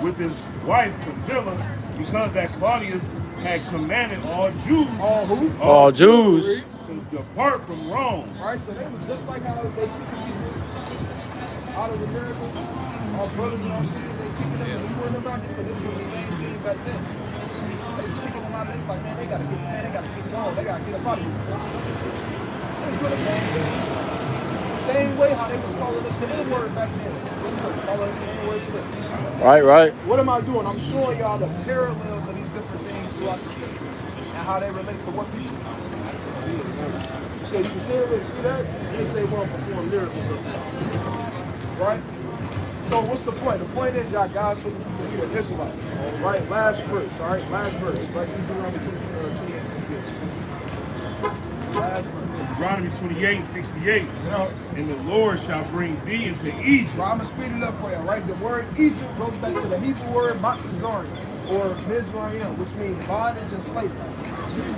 with his wife Priscilla, because that Claudius had commanded all Jews, All who? All Jews. to depart from Rome. Right, so they was just like how they kick people out of America. Our brothers and our sisters, they kicking them and deporting them out. So they were doing the same thing back then. They was kicking them out. They was like, man, they gotta get going. They gotta get up out of here. They was doing the same thing. Same way how they was calling us the N-word back then. Calling us the N-word today. Right. What am I doing? I'm showing y'all the parallels of these different things throughout the scripture and how they relate to what people. You say, you see it, see that? They say, well, perform miracles. Right? So what's the point? The point is, y'all guys supposed to be the Israelites. Right? Last verse, all right? Last verse. Right? Deuteronomy 28:68. Last verse. Deuteronomy 28:68. And the Lord shall bring thee into Egypt. Well, I'm going to speed it up for you, right? The word Egypt goes back to the Hebrew word Matzazorian, or Mizraim, which means bondage and slavery.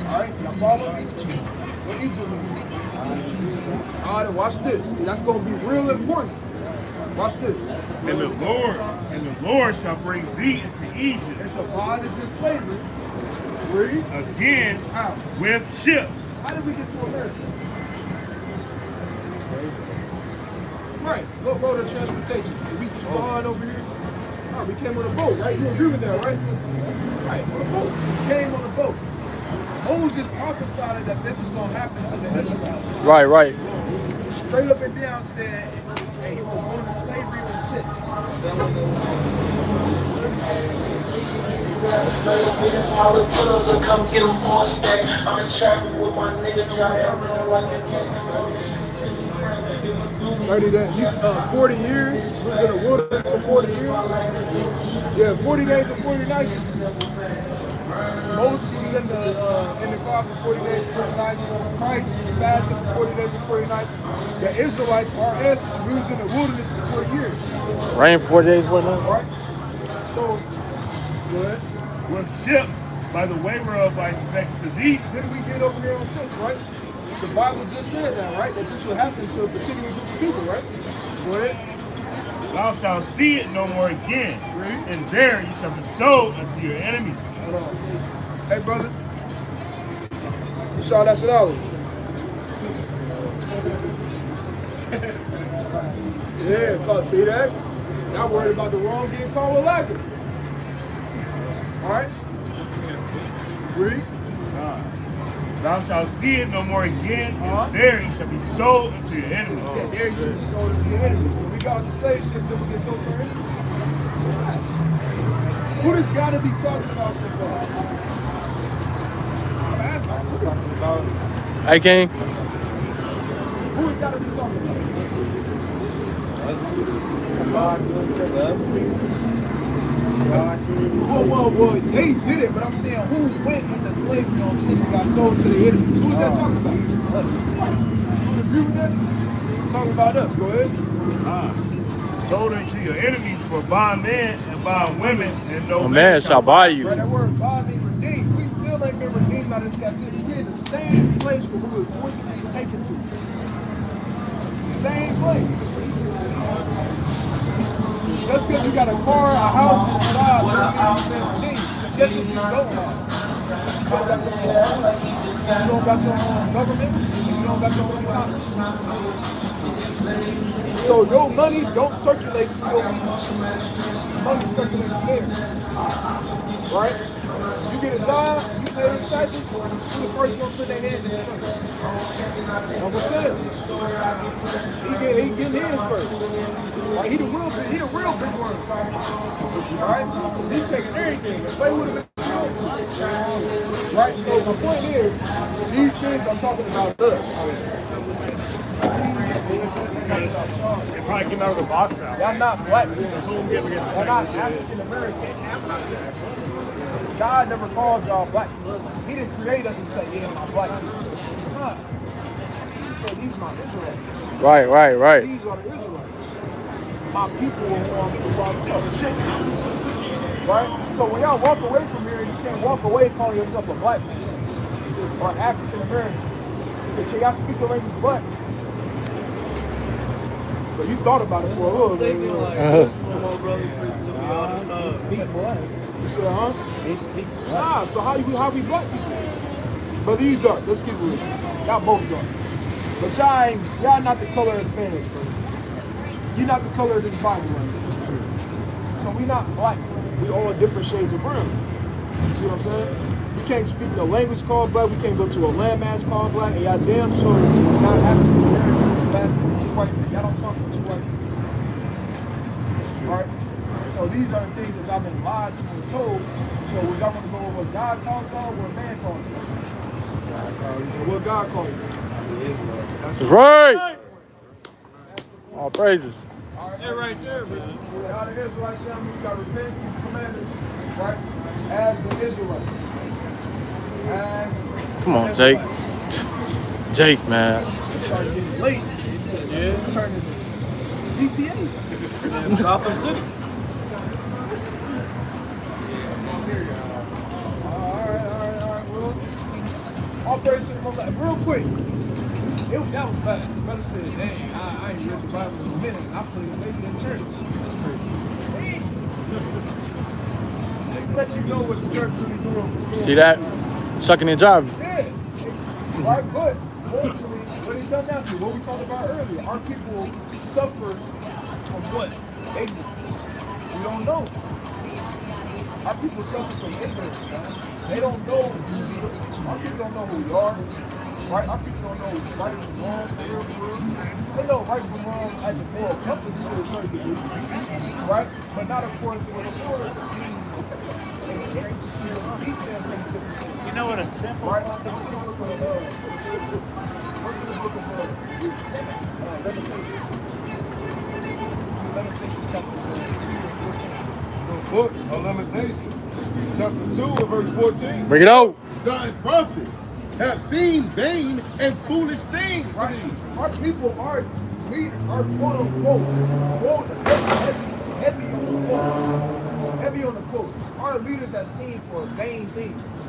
All right? Now follow me. What Egypt means. All right, watch this. That's going to be real important. Watch this. And the Lord shall bring thee into Egypt. Into bondage and slavery. Read. Again, How? with ships. How did we get to America? Right. What mode of transportation? Did we spawn over here? Oh, we came on a boat, right? You agree with that, right? Right, on a boat. We came on a boat. Moses prophesied that this was going to happen to the Israelites. Right. Straight up and down said, hey, you're going to go into slavery on ships. Come get them for a stack. I'm in traffic with my nigga, try everything like a cat. 40 years. We was in the wilderness for 40 years. Yeah, 40 days and 40 nights. Moses was in the car for 40 days and 40 nights. Christ fasted for 40 days and 40 nights. The Israelites, our ancestors, we was in the wilderness for 40 years. Rain 4 days, 4 nights. Right? So, go ahead. With ships by the way whereof I expect to thee. Then we get over here on ships, right? The Bible just said that, right? That this would happen to a particular group of people, right? Go ahead. Thou shalt see it no more again. Read. And there you shall be sold unto your enemies. Hold on. Hey, brother. You saw that shit out. Yeah, cause see that? Y'all worried about the wrong getting called a lagger. Alright? Read. Thou shalt see it no more again, and there you shall be sold unto your enemies. He said, there you should be sold into your enemies. When we got on the slave ship, then we get sold to our enemies. Who does gotta be talking about so far? I'm asking. Who talking about? Hey, King. Who has gotta be talking about? Well, they did it, but I'm saying who went into slavery on ships and got sold to the enemies? Who is that talking about? You agree with that? We're talking about us. Go ahead. Sold unto your enemies for bondmen and bondwomen, and no A man shall buy you. Right, that word bond means redeemed. We still ain't been redeemed out of this captivity. We're in the same place where we were forcibly taken to. Same place. Just because you got a car, a house, and a job, doesn't mean you've been redeemed. Just as you don't have. You don't got your own government, and you don't got your own economy. So your money don't circulate through your people. Money circulates there. Right? You get a job, you pay your taxes, who's the first one to put their hands in the first? Uncle Sam. He getting his first. Right? He the real big one. Right? He taking everything. If they would have been right? So the point is, these things I'm talking about us. They probably came out of the box now. Y'all not black people. Y'all Y'all not African American. God never called y'all black people. He didn't create us and say, yeah, my black people. Huh. He said, these my Israelites. Right. These are the Israelites. My people are who I'm supposed. Right? So when y'all walk away from here, you can't walk away calling yourself a black man. or African American. Can y'all speak the language but? But you thought about it for a little bit. Speak what? You said, huh? They speak what? Nah, so how we black people? Brother, you dark. Let's keep it real. Y'all both dark. But y'all not the color of the fans, bro. You're not the color of this Bible right now. So we not black. We all different shades of brown. You see what I'm saying? We can't speak the language called black. We can't go to a landmass called black. And y'all damn sure not African Americans, last two white people. Y'all don't come from two white people. Alright? So these are the things that y'all been lied to and told. So would y'all want to go with what God calls y'all or what man calls y'all? What God calls you. That's right. All praises. Stay right there, man. How the Israelites tell me we got to repent, keep the commandments, right? As the Israelites. Come on, Jake. Jake, man. It's starting getting late. Yeah. Turning GTA. Gotham City. All right. Well, all praise to the Most High. Real quick. That was bad. Brother said, dang, I ain't read the Bible in a minute. I played the bass in church. That's crazy. Just let you know what the church really doing. See that? Shucking and jiving. Yeah. Right, but ultimately, what it comes down to, what we talked about earlier, our people suffer from what? Ignorance. We don't know. Our people suffer from ignorance, man. They don't know who we are. Our people don't know who we are. Right? Our people don't know right from wrong, for real. They know right from wrong as a moral compass to a certain degree. Right? But not according to what the Lord You know what a simple right? What's the book of Lamentations chapter 2 and 14. The book of Lamentations, chapter 2 and verse 14. Bring it out. Thy prophets have seen vain and foolish things. Right? Our people are quote unquote heavy on the quotes. Heavy on the quotes. Our leaders have seen for vain things.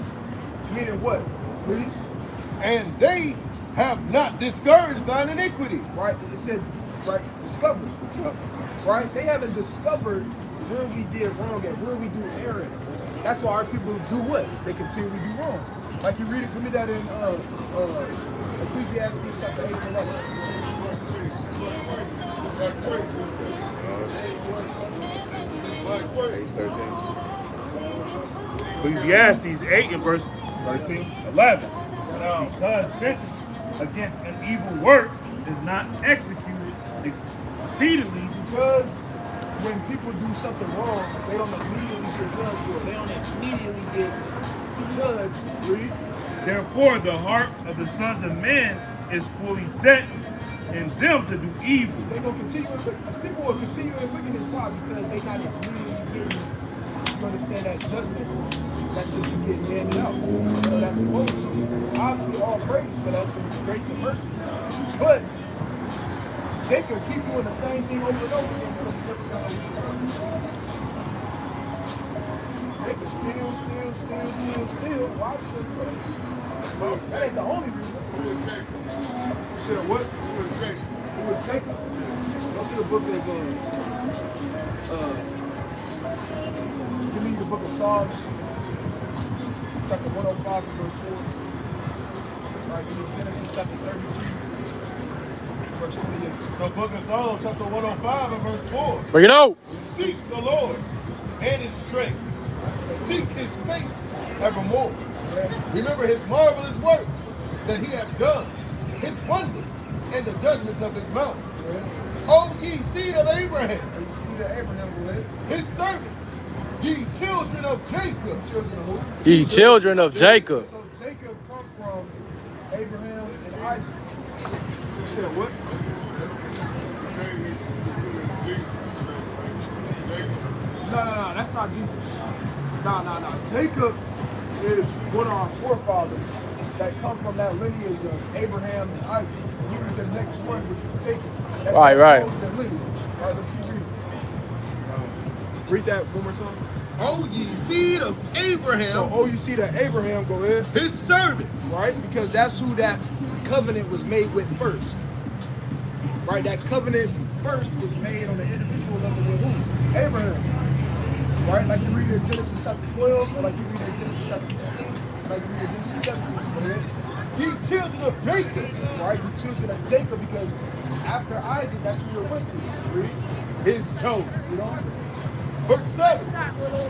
Meaning what? Really? And they have not discouraged thine iniquity. Right? It says, right, discovered. Right? They haven't discovered where we did wrong and where we do error. That's why our people do what? They continually do wrong. Like you read it, give me that in Ecclesiastes chapter 8 and 11. Ecclesiastes 8 and verse 11. God's sentence against an evil work is not executed speedily. Because when people do something wrong, they don't immediately get judged for it. They don't immediately get judged. Read. Therefore, the heart of the sons of men is fully set in them to do evil. They're going to continue, people will continue in wickedness. Why? Because they're not immediately getting, you understand that judgment that should be getting handed out. So that's supposed to. Obviously, all praise for that, grace and mercy. But Jacob keep doing the same thing over and over again. Jacob steal. Why? Because that ain't the only reason. Shit, what? Who was Jacob? Go to the book of give me the book of Psalms, chapter 105 verse 4. All right, give me Genesis chapter 32. Verse 28. The book of Psalms, chapter 105 and verse 4. Bring it out. Seek the Lord and his strength. Seek his face evermore. Remember his marvelous works that he hath done, his wonders and the judgments of his mouth. O ye seed of Abraham, his servants, ye children of Jacob. Ye children of Jacob. So Jacob comes from Abraham and Isaac. You said what? No, that's not Jesus. No. Jacob is one of our forefathers that come from that lineage of Abraham and Isaac. He was the next one, which was Jacob. That's Right. Lineage. All right, let's keep reading. Read that one more time. O ye seed of Abraham. So, oh, you see that Abraham, go ahead. His servants. Right? Because that's who that covenant was made with first. Right? That covenant first was made on the individual level with who? Abraham. Right? Like you read in Genesis chapter 12, or like you read in Genesis chapter 15, or like you read in Genesis 17. Go ahead. Ye children of Jacob. Right? You children of Jacob, because after Isaac, that's who it went to. Read. His chosen. You know? Verse 7.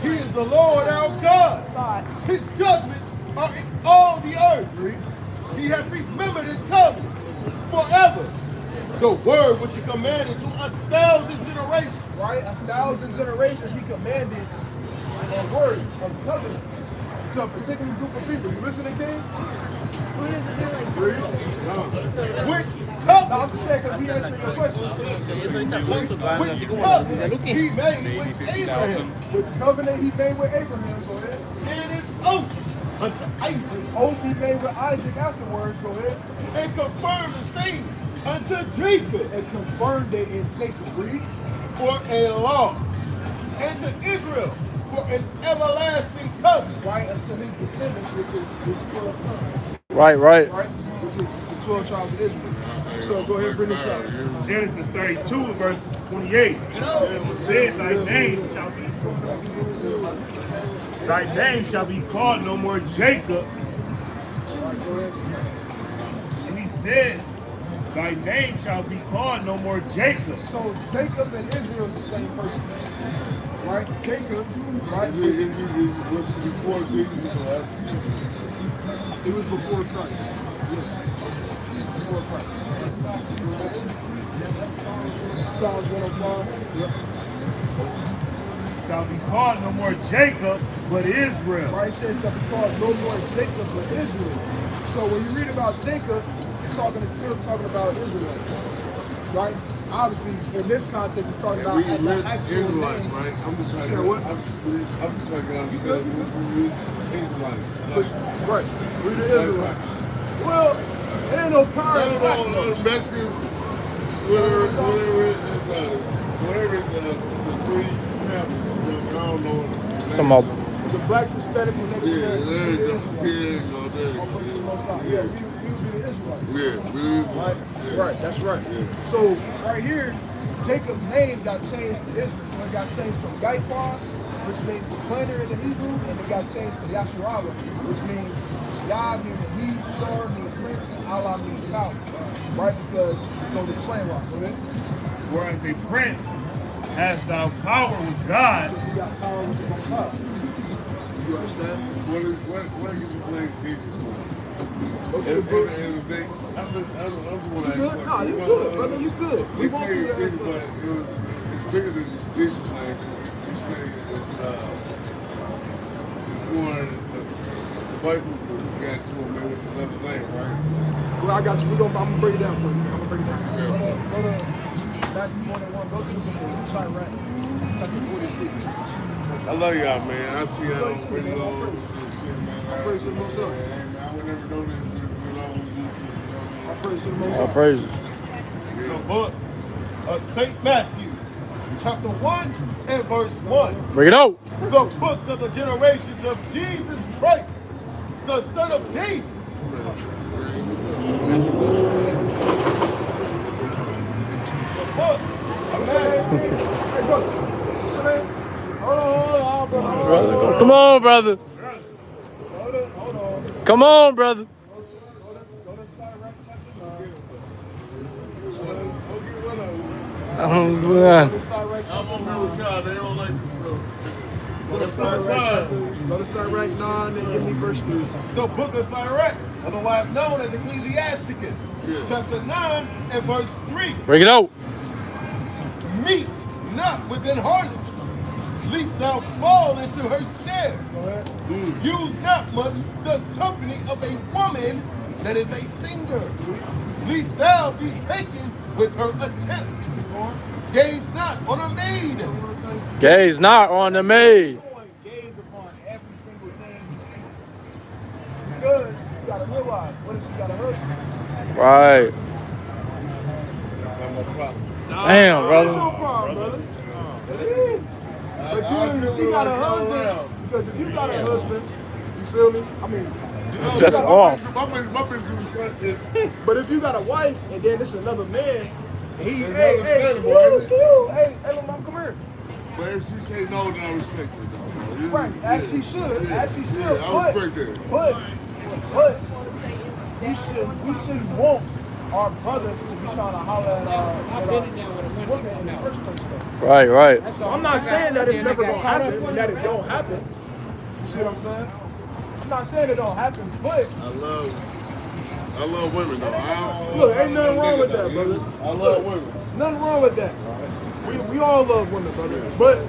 He is the Lord our God. His judgments are in all the earth. Read. He hath remembered his covenant forever. The word which he commanded to 1,000 generations. Right? 1,000 generations he commanded a word of covenant to a particular group of people. You listening, King? Read. Which No, covenant? I'm just saying because we answering your question. Which covenant he made with Abraham. Which covenant he made with Abraham, go ahead. And his oath unto Isaac. Oath he made with Isaac afterwards, go ahead. And confirmed the same unto Jacob. And confirmed it in Jacob. Read. For a law. And to Israel for an everlasting covenant. Right, until his descendants, which is his 12 sons. Right. Right? Which is the 12 tribes of Israel. So go ahead and bring this up. Genesis 32, verse 28. It said, thy name shall be called no more Jacob. And he said, thy name shall be called no more Jacob. So Jacob and Israel is the same person. Right? Jacob, right? It was before Jesus or after Jesus? It was before Christ. Yes. Before Christ. Psalms 105. Yep. Shall be called no more Jacob, but Israel. Right? It says shall be called no more Jacob, but Israel. So when you read about Jacob, it's still talking about Israel. Right? Obviously, in this context, it's talking about the actual Israelites, name. right? I'm just trying You to said what? I'm just trying to understand. We Israelites. Right. We're the Israelites. Well, there ain't no power in that. Mexicans, whatever the three families, I don't know. Some of The blacks, Hispanics, and Native Yeah, Americans. there you go. We would be the Israelites. Yeah, we the Right, Israelites. right, that's right. Yeah. So right here, Jacob's name got changed to Israel. So it got changed from Gaitwa, which means supplanter in the Hebrew, and it got changed to Yashuala, which means Yah meaning he, Shor meaning prince, and Allah meaning power. Right? Because it's going to explain why. Go ahead. Whereas a prince has thou power with God. Because we got power with the Most High. You understand? What do you explain Jesus for? Go to the book. I'm just want You to good? No, you good, brother. You good. We won't do that. But it's bigger than this thing. You say it's more the white people got to them, maybe it's another thing, right? Well, I got you. I'm gonna break it down for you. I'm gonna break it down. Go to Matthew 1:1. Go to the book of Sirach, chapter 46. I love y'all, man. I see y'all on Pretty videos good. and shit, man. I praise the Most High. I would never know this if you know on YouTube. I praise the Most all High. praises. The book of St. Matthew, chapter 1 and verse 1. Bring it out. The book of the generations of Jesus Christ, the son of David. The book. Hey, brother. Hold on, Brother, come on, brother. Hold on. Come on, brother. Go to Sirach, chapter 9. Yeah. Go to Sirach, I'm chapter on with 9. y'all. They don't like this stuff. Go to Sirach 9 and give me verse 3. The book of Sirach, otherwise known as Ecclesiasticus, chapter 9 and verse 3. Bring it out. Meet not within harness, lest thou fall into her snare. Go ahead. Use not much the company of a woman that is a singer, lest thou be taken with her attempts. Gaze not on a maid. Gaze not on the maid. Gaze upon every single thing you see. Because you gotta realize, what if she got a husband? Right. Damn, There's brother. no problem, brother. It is. But she got a husband. Because if you got a husband, you feel me? I mean, That's off. My bitch but if you got a wife and then it's another man, and he, It's hey, understandable, hey, little mom, come here. But if she say no, then I respect it, though. Right, as she should, as she should. Yeah, I respect that. But we shouldn't want our brothers to be trying to holler at our women in the first place. Though. Right. I'm not saying that it's never gonna happen and that it don't happen. You see what I'm saying? I'm not saying it don't happen, but I love women, though. look, ain't nothing wrong with that, brother. I love women. Nothing wrong with that. We all love women, brother. But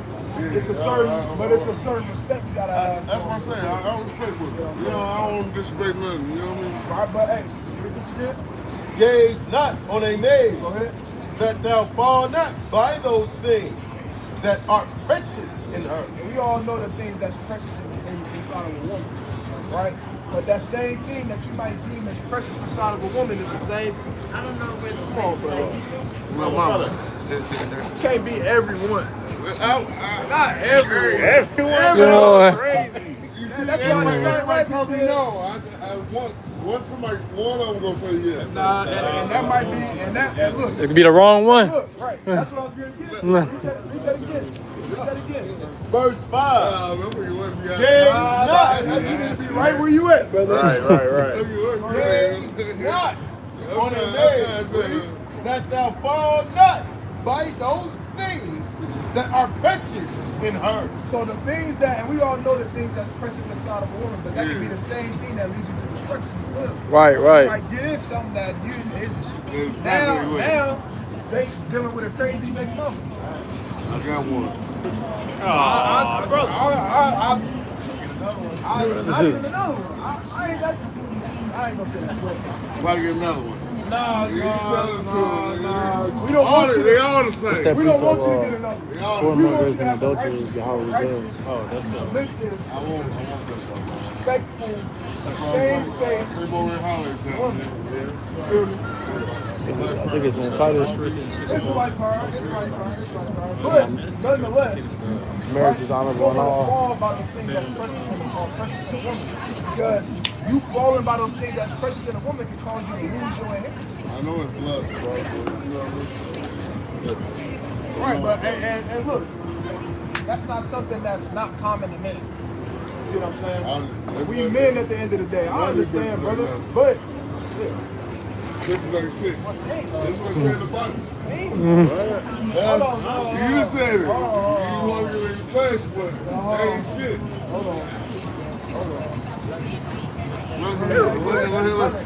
it's a certain respect you gotta have. That's what I'm saying. I respect women. You know, I don't disrespect nothing. You know what I mean? Right, but hey, this is it. Gaze not on a maid, Go ahead. that thou fall not by those things that are precious in her. And we all know the things that's precious inside of a woman, right? But that same thing that you might deem as precious inside of a woman is the same. I don't know where. Come on, bro. My mama. You can't be everyone. Not everyone. Everyone. Crazy. You see, That's why everybody told me no. Once somebody, one of them gonna say yes. Nah, and that might be, and look. It could be the wrong one. Look, right. That's what I was going to get. Read that again. Verse 5. Gaze not. You need to be right where you at, brother. Gaze not on a maid, that thou fall not by those things that are precious in her. So the things that, and we all know the things that's precious inside of a woman, but that can be the same thing that leads you to destruction as well. Right. You might get in something that you, now they dealing with a crazy big mama. I got one. I ain't another one. I ain't gonna say that. If I get another one. Nah. We We don't all, want you. they all the same. We don't want you to get another. They all Four the same. murders and adulteries, Yahweh righteous, that's submissive, I want that. respectful, shamefaced They both in Holland, so. woman. Feel me? I think it's in Titus. It's like her. But nonetheless, Marriage is honorable and all. fall by those things that's precious in a woman. Because you falling by those things that's precious in a woman can cause you to lose your inheritance. I know it's lust, bro. You know what I mean? Right, but and look, that's not something that's not common to men. You see what I'm saying? We men at the end of the day. I understand, brother, but yeah. This is like shit. This is what said in the Bible. Hold on. You just said it. You want to get in the flesh, but that ain't shit. Hold on.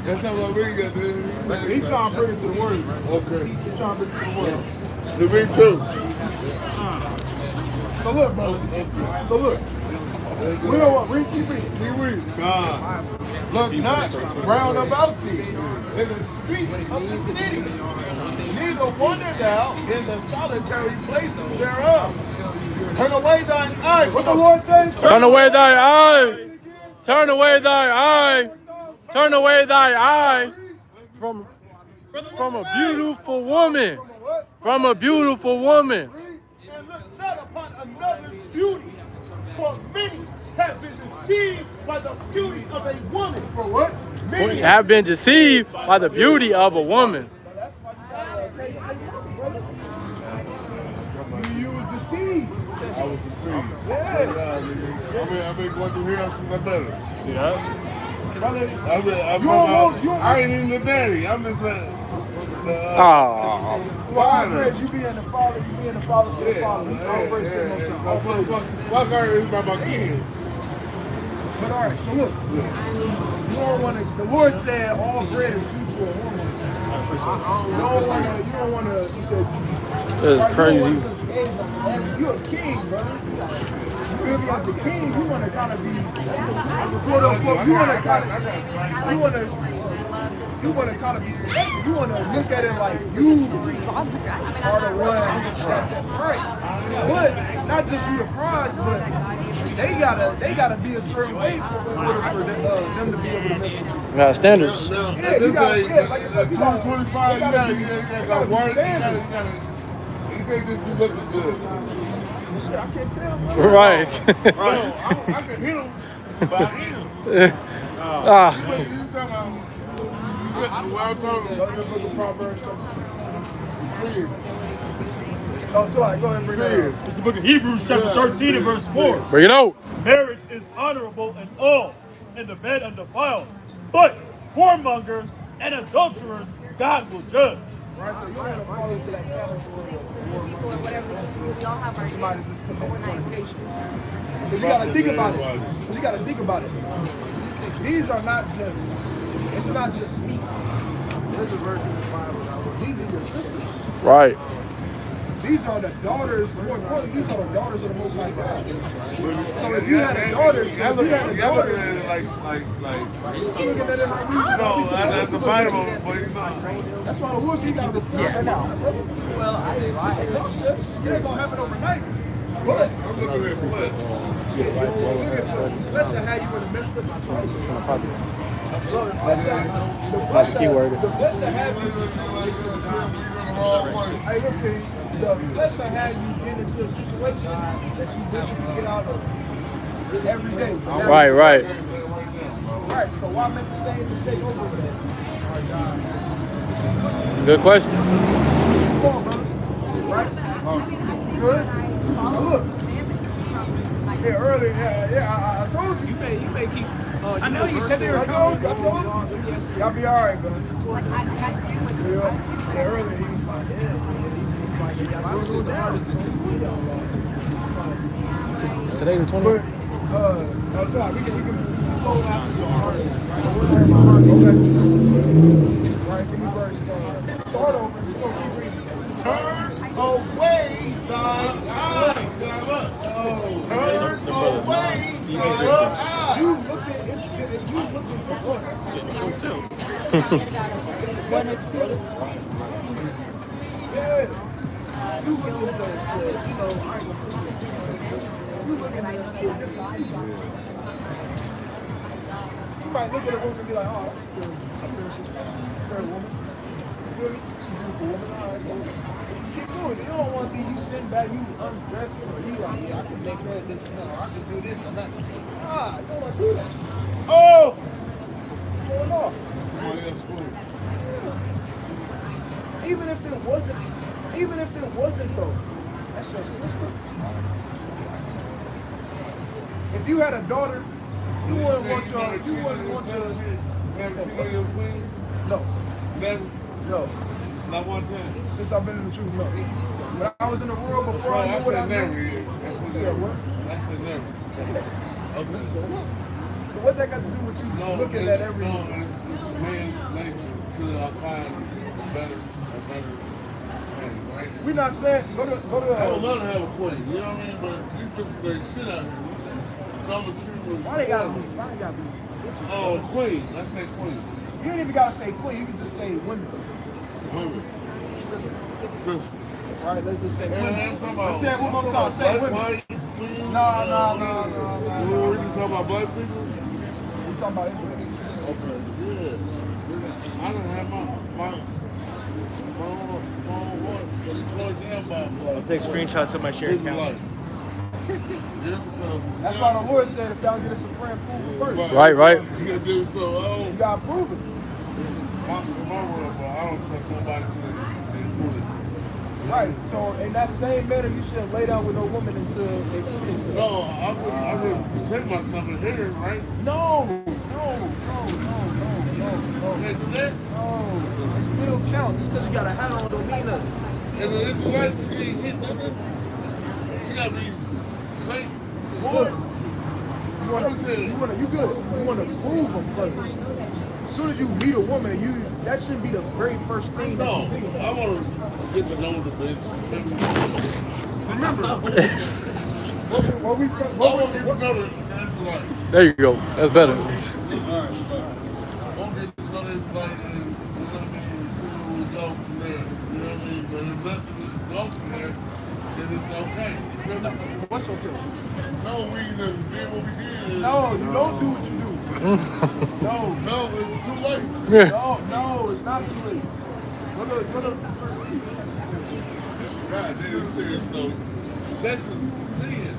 That's how my ring got there. He trying to bring it to the word. Okay. He trying to bring it to the word. The ring too. So look, brother. So look. We don't want keep reading. God, look not round about thee in the streets of the city, neither wander thou in the solitary places thereof. Turn away thine eye. What the Lord says? Turn away thy eye. Turn away thy eye. Turn away thy eye from a beautiful woman. From a beautiful woman. And look not upon another's beauty, for many have been deceived by the beauty of a woman. For what? Many Have been deceived by the beauty of a woman. That's why you use the seed. I was deceived. Yeah. I've been going through hell since I met her. See that? Brother, I ain't even the daddy. I'm just like. Father. You be in the father to the father. He's always saying those things. Fuck her is about my kids. But all right, so look, you don't want to. The Lord said all bread is sweet to a woman. You don't want to. You said That's crazy. You're a king, brother. You feel me? As a king, you want to kind of be quote unquote. You want to kind of be selective. You want to look at it like you are the one that's right. But not just you the prize, but they gotta be a certain way for them to be able to mess with you. We got standards. Yeah, you gotta, like 225, you gotta work. You can't just be looking good. shit, I can't tell. Right. No, I can hit him, but I hit him. Ah, You talking about, well done. Go to the book of Proverbs, chapter 6. Oh, so I go ahead and bring that up. It's the book of Hebrews, chapter 13 and verse 4. bring it out. Marriage is honorable in all, and the bed undefiled. But whoremongers and adulterers God will judge. Right, so you don't want to fall into that category of somebody just committing fornication. Because you got to think about it. Because you got to think about it. These are not just, it's not just me. There's a verse in the Bible. These are your sisters. Right. These are the daughters, more importantly, these are the daughters of the Most High God. So if you had a daughter, like, looking at it like, no, that's the Bible, but you know. that's why the Lord said you got to reflect on that, brother. Well, it's a process. It ain't going to happen overnight. But I'm looking at flesh. look at flesh will have you in a messed up situation. Well, the flesh will have you. Hey, look here. The flesh will have you get into a situation that you wish you could get out of every day. Right. Right. So why make the same mistake over again? Good question. Come on, brother. Right? Good. Now look. Yeah, earlier. Yeah. I told you. You may keep. I know you said they were coming. I told you. Y'all be all right, brother. Yeah, earlier he was like, Today the 20th. But, sorry, we can hold out to our artists, right? Right, give me verse. Start over. We're going to keep reading. Turn away thine eye. Turn away thine eye. You looking, if you looking to what? Yeah. You looking to you know, you looking to you might look at a woman and be like, oh, that's a fair woman. You feel me? She's a beautiful woman. All right, cool. Keep doing it. You don't want to be you sitting back, you undressing, or you like, yeah, I can make her this and that, or I can do this or that. Ah, you don't want to do that. Oh! What's going on? Somebody else food. Even if it wasn't though, that's your sister. If you had a daughter, you wouldn't want your. No. Never. No. Not one time. Since I've been in the truth, no. When I was in the world before So I knew what I never. knew. I said what? said never. Okay. So what that got to do with you looking at every? No, it's man's nature till I find better and better. Right? We're not saying go to. I would love to have a queen, you know what I mean? But these bitches ain't shit out here. So I'm a true. Why they gotta be? Bitches, oh, queen. I say queen. You ain't even gotta say queen. You can just say women. Women. Sister. Sisters. Right. Let's just say women. Let's say it one more time. Say women. No. We just talking about black people? We talking about Israel. Okay, yeah. I don't have my I'll take screenshots of my shared account. That's why the Lord said if y'all get us a friend, prove it first. Right. You gotta do so. You gotta prove it. My world, but I don't trust nobody to influence. Right. So in that same manner, you shouldn't lay down with no woman until they prove themselves. No, I would protect myself in here, right? No. Can't do that? No. It still counts. Just because you got a hat on don't mean nothing. And if you guys get hit, nothing, you gotta be safe. Look, you good. You want to prove them first. As soon as you meet a woman, that shouldn't be the very first thing that No, you think. I want to get to know the bitch. Remember, There you go. That's better. What's okay? No, we just did what we did. No, you don't do what you do. No, it's too late. No, it's not too late. Go to God damn, you said so. Sex sin.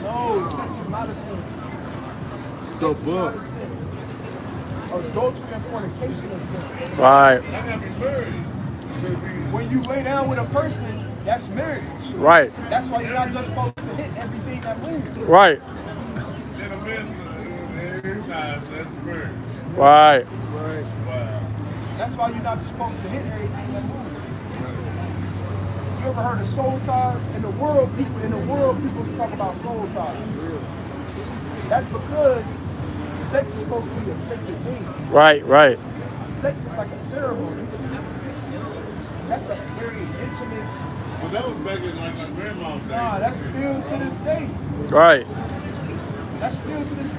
No, sex is not a sin. The Sex is book. not a sin. Adultery and fornication is sin. Right. I gotta be married to be. When you lay down with a person, that's marriage. Right. That's why you're not just supposed to hit everything that moves. Right. In a man's time, that's marriage. Right. Wow. That's why you're not just supposed to hit everything that moves. You ever heard of soul ties? In the world, people talk about soul ties. That's because sex is supposed to be a sacred thing. Right. Right. Sex is like a ceremony. That's a very intimate. But that was back in like my grandma's day. Nah, that's still to this day. Right. That's still to this day.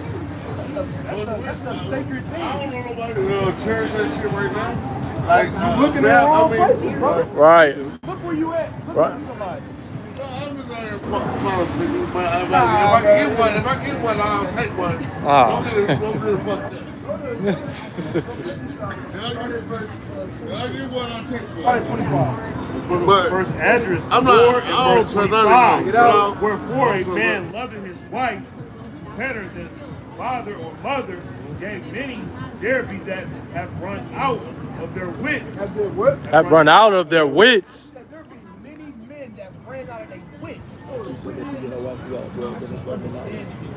That's a sacred thing. I don't know nobody who cherish that shit right now. Like, You looking in the wrong places, brother. Right. Look where you at. Look Right. at somebody. No, I'm just out here fucking politics, but if I get one, I'll take one. Ah. Don't get fucked up. If I get one, I'll take one. Probably 25. But First address I'm not- 4 and I don't verse turn none of 25. you. Get out. Wherefore a man loving his wife better than father or mother, yea, many there be that have run out of their wits. Have they what? Have run out of their wits. There be many men that ran out of their wits.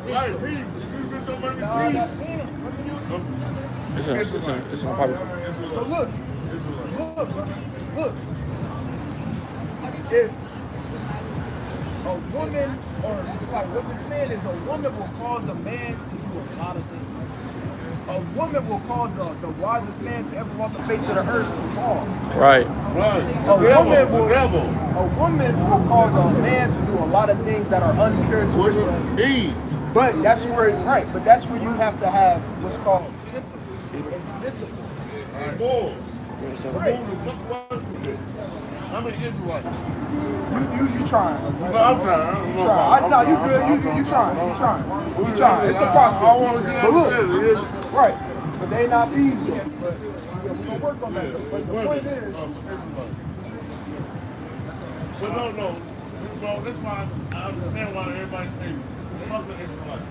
Right, peace. If this bitch don't bring me peace. It's an apartment. So look. If a woman, or it's like what they're saying is a woman will cause a man to do a lot of things. A woman will cause the wisest man to ever walk the face of the earth to fall. Right. Right. A woman will cause a man to do a lot of things that are uncharacteristic. Eve. But that's where But that's where you have to have what's called temperance and discipline. Balls. Right. I'm an Israelite. You trying? No, I'm trying. You trying? No, you good. You trying? You trying? It's a process. I want to get But look, understanding. right? But they not bees yet. But yeah, we gonna work on that. But the point is, But no. Bro, that's why I understand why everybody say fuck the Israelite.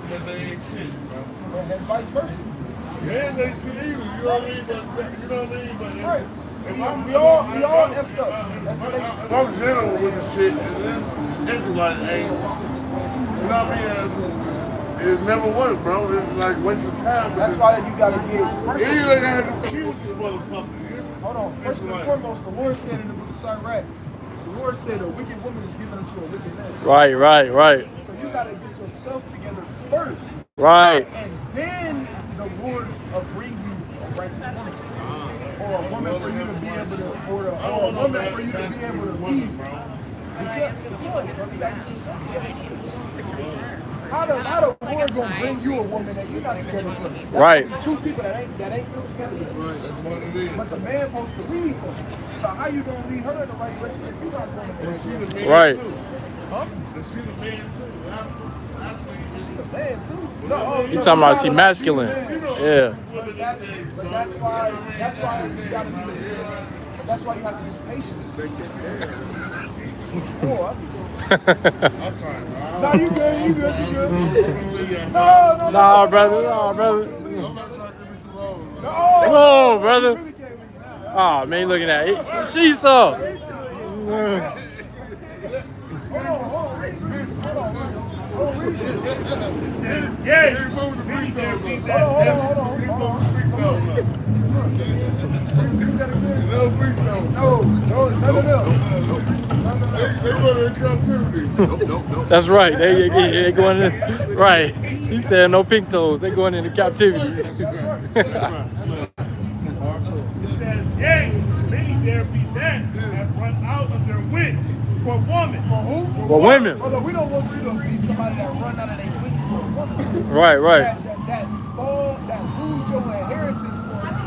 Because they ain't shit, bro. and vice versa. Yeah, they shit either. You know what I mean? But Right. if We all effed up. That's what if they. I'm general with the shit, this Israelite ain't. You know what I mean? It never worked, bro. It's like wasting time. That's why you gotta get. First You ain't like I had to kill this motherfucker. Hold on. First and foremost, the Lord said in the book of Sirach, the Lord said a wicked woman is given unto a wicked man. Right. Right. So you gotta get yourself together first. Right. And then the Lord will bring you a righteous woman. Or a woman for you to be able to, or a woman for you to be able to lead. Because you gotta get yourself together first. How the Lord gonna bring you a woman that you're not together first? That's Right. gonna be two people that ain't put together yet. Right, that's what it is. But the man supposed to lead her. So how you gonna lead her in the right direction if you're not going to And she the man Right. too. Huh? And she the man too. I think She's it's a man too. You talking about she masculine? Yeah. But that's why you gotta be. That's why you have to be patient. I'm trying. No, you good. No, Nah, brother. Nah, brother. I'm not trying to give me some love. No, Whoa, brother. You really can't leave now. Oh man, you looking at it. She saw. Hold on, read this. Yea, many there be that Hold on. Read that again. No veto. No. They go to captivity. Nope. That's right. They going in. Right. He said no pink toes. They going into captivity. It says, yea, many there be that have run out of their wits for woman. For who? For women. Although we don't want you to be somebody that run out of their wits for a woman. Right. That lose your inheritance for a woman.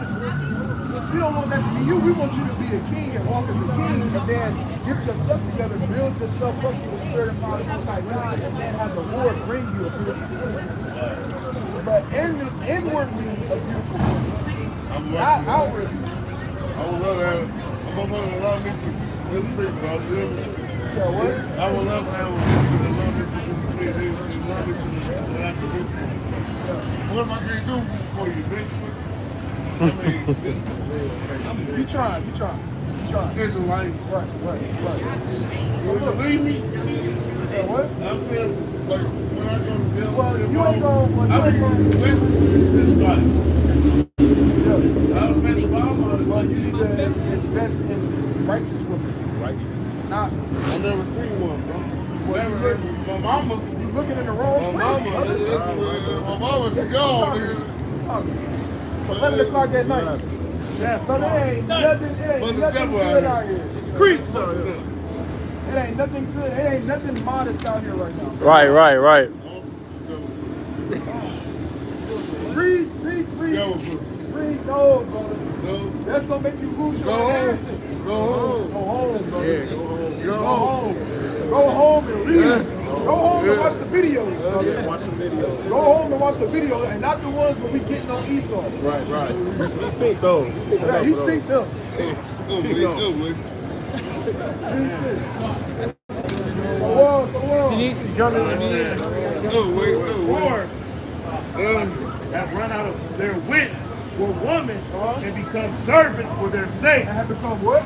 We don't want that to be you. We want you to be a king and walk as a king, and then get yourself together, build yourself up with the spirit and power of the Most High God, and then have the Lord bring you a beautiful woman. But inwardly, a beautiful woman. Not outwardly. I would love that. I'm gonna love me for this big, bro. So what? I would love to have a woman that love me for this place. They love me for what I can do for them. What if I can't do for you, bitch? I mean, You trying. there's a life. Right. You believe me? Yeah, what? I feel like when I go to jail, Well, you ain't gonna. I mean, basically, this life. Yeah. I was meant to buy my Well, you need to invest in righteous women. righteous. Not. I never seen one, bro. Well, My mama. You looking in the wrong My place. mama said, go, nigga. It's 11 o'clock at night. But it ain't nothing good out here. Creeps out here. It ain't nothing good. It ain't nothing modest out here right now. Right. Read. No, brother. No. That's gonna make you lose your Go inheritance. home, brother. Yeah, go home and read. Go home and watch the videos, brother. Yeah, watch the videos. Go home and watch the videos, and not the ones where we getting on Esau. Right. He seen those. He seen Yeah, he seen them. So Denise is younger than me. Or have run out of their wits where women and become servants for their sake. have become what?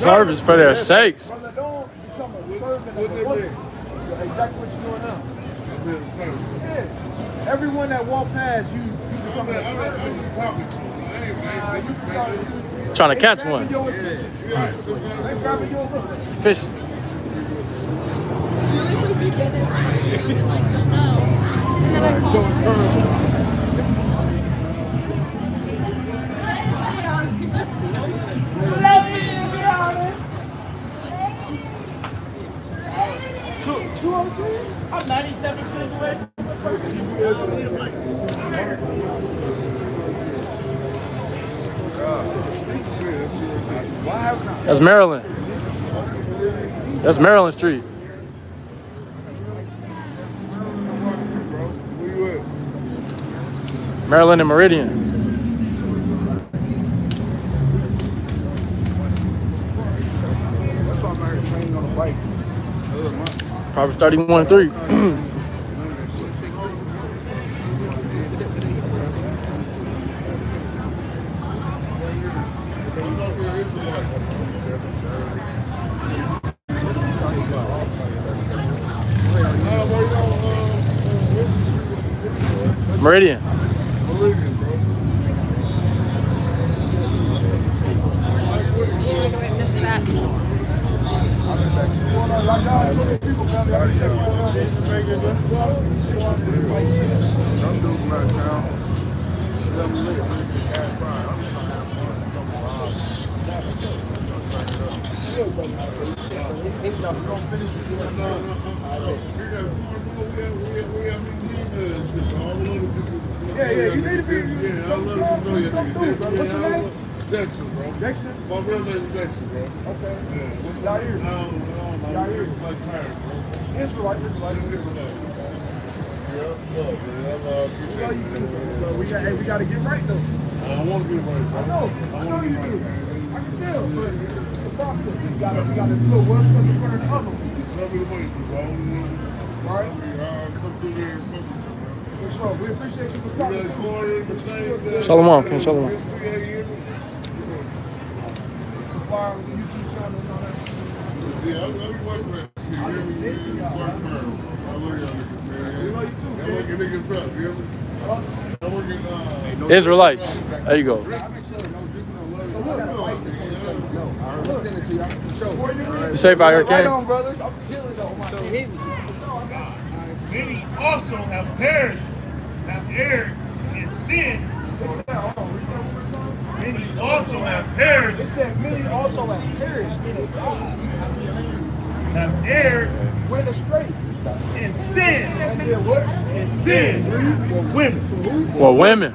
Service for their sakes. Brother, don't become a servant of a woman. Exactly what you're doing now. Yeah. Everyone that walk past you become a servant. Trying to catch one. Your attention. They grabbing your look. Fishing. I'm 97 kids away. That's Maryland. That's Maryland Street. Where you at? Maryland and Meridian. That's why I'm out here training on a bike. Proverbs 31:3. Meridian. Some dudes from out of town. Shit, I'm lit. I'm just trying to have Yeah, you need to be. Come through, bro. What's your name? Dexter, bro. Dexter? My real name is Dexter, bro. Okay. Yeah. Y'all here? Y'all here? Like parents, bro. Israelite. Yeah, love, man. I love you. We love you too, bro. We got to get right though. I want to get right, bro. I know you do. I can tell, but it's a process. We got to do one step in front of the other one. Show me the way, bro. Right? I'll come through there and fuck with you, bro. For sure. We appreciate you for stopping. Shalom, King Shalom. Supply on the YouTube channel and all that. Yeah, I love you, boyfriend. I love y'all niggas, man. We love you too, I work your niggas up, you hear me? I work in, Israelites. There you go. You safe out here, Ken? Many also have perished, have erred in sin. Many also have perished. It said many also have perished in it. Have erred Went astray. in sin. And did what? In sin were women. Well, women.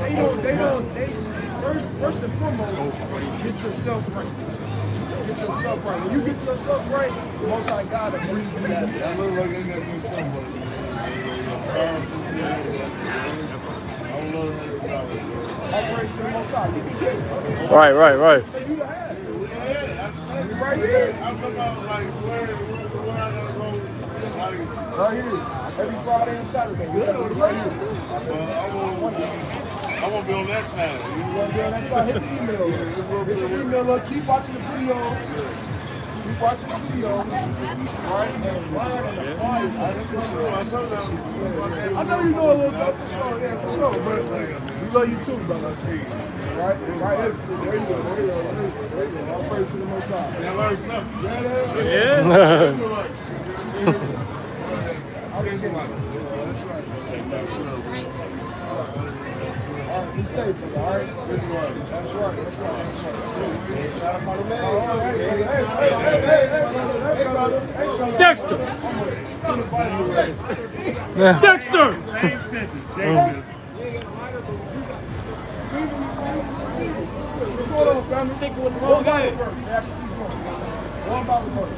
They first and foremost, get yourself right. Get yourself right. When you get yourself right, the Most High God will bring you that. I look like they got good stuff right now. I don't know Operation the Most High. You can get it. Right. You Right here. Every Friday and Saturday. Right here. I won't be on that side. You want to be on that side? Hit the email. Hit the email up. Keep watching the videos. Keep watching the videos. Right? I know you know a little something. Yeah, for sure. But we love you too, brother. Right? Right here. There you go. There you go. All praise to the Most High. I learned something. Yeah. All right, be safe, brother. All right? That's right. That's right. Hey, brother. Dexter. Dexter. Same sentence, James. What's going on, family? One Bible verse. One Bible verse.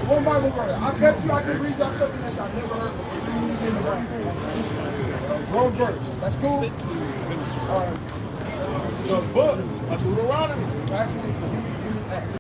One Bible verse. I bet you I can read y'all something that I've never heard before. One verse. That's cool? All right. The book of Deuteronomy. Actually,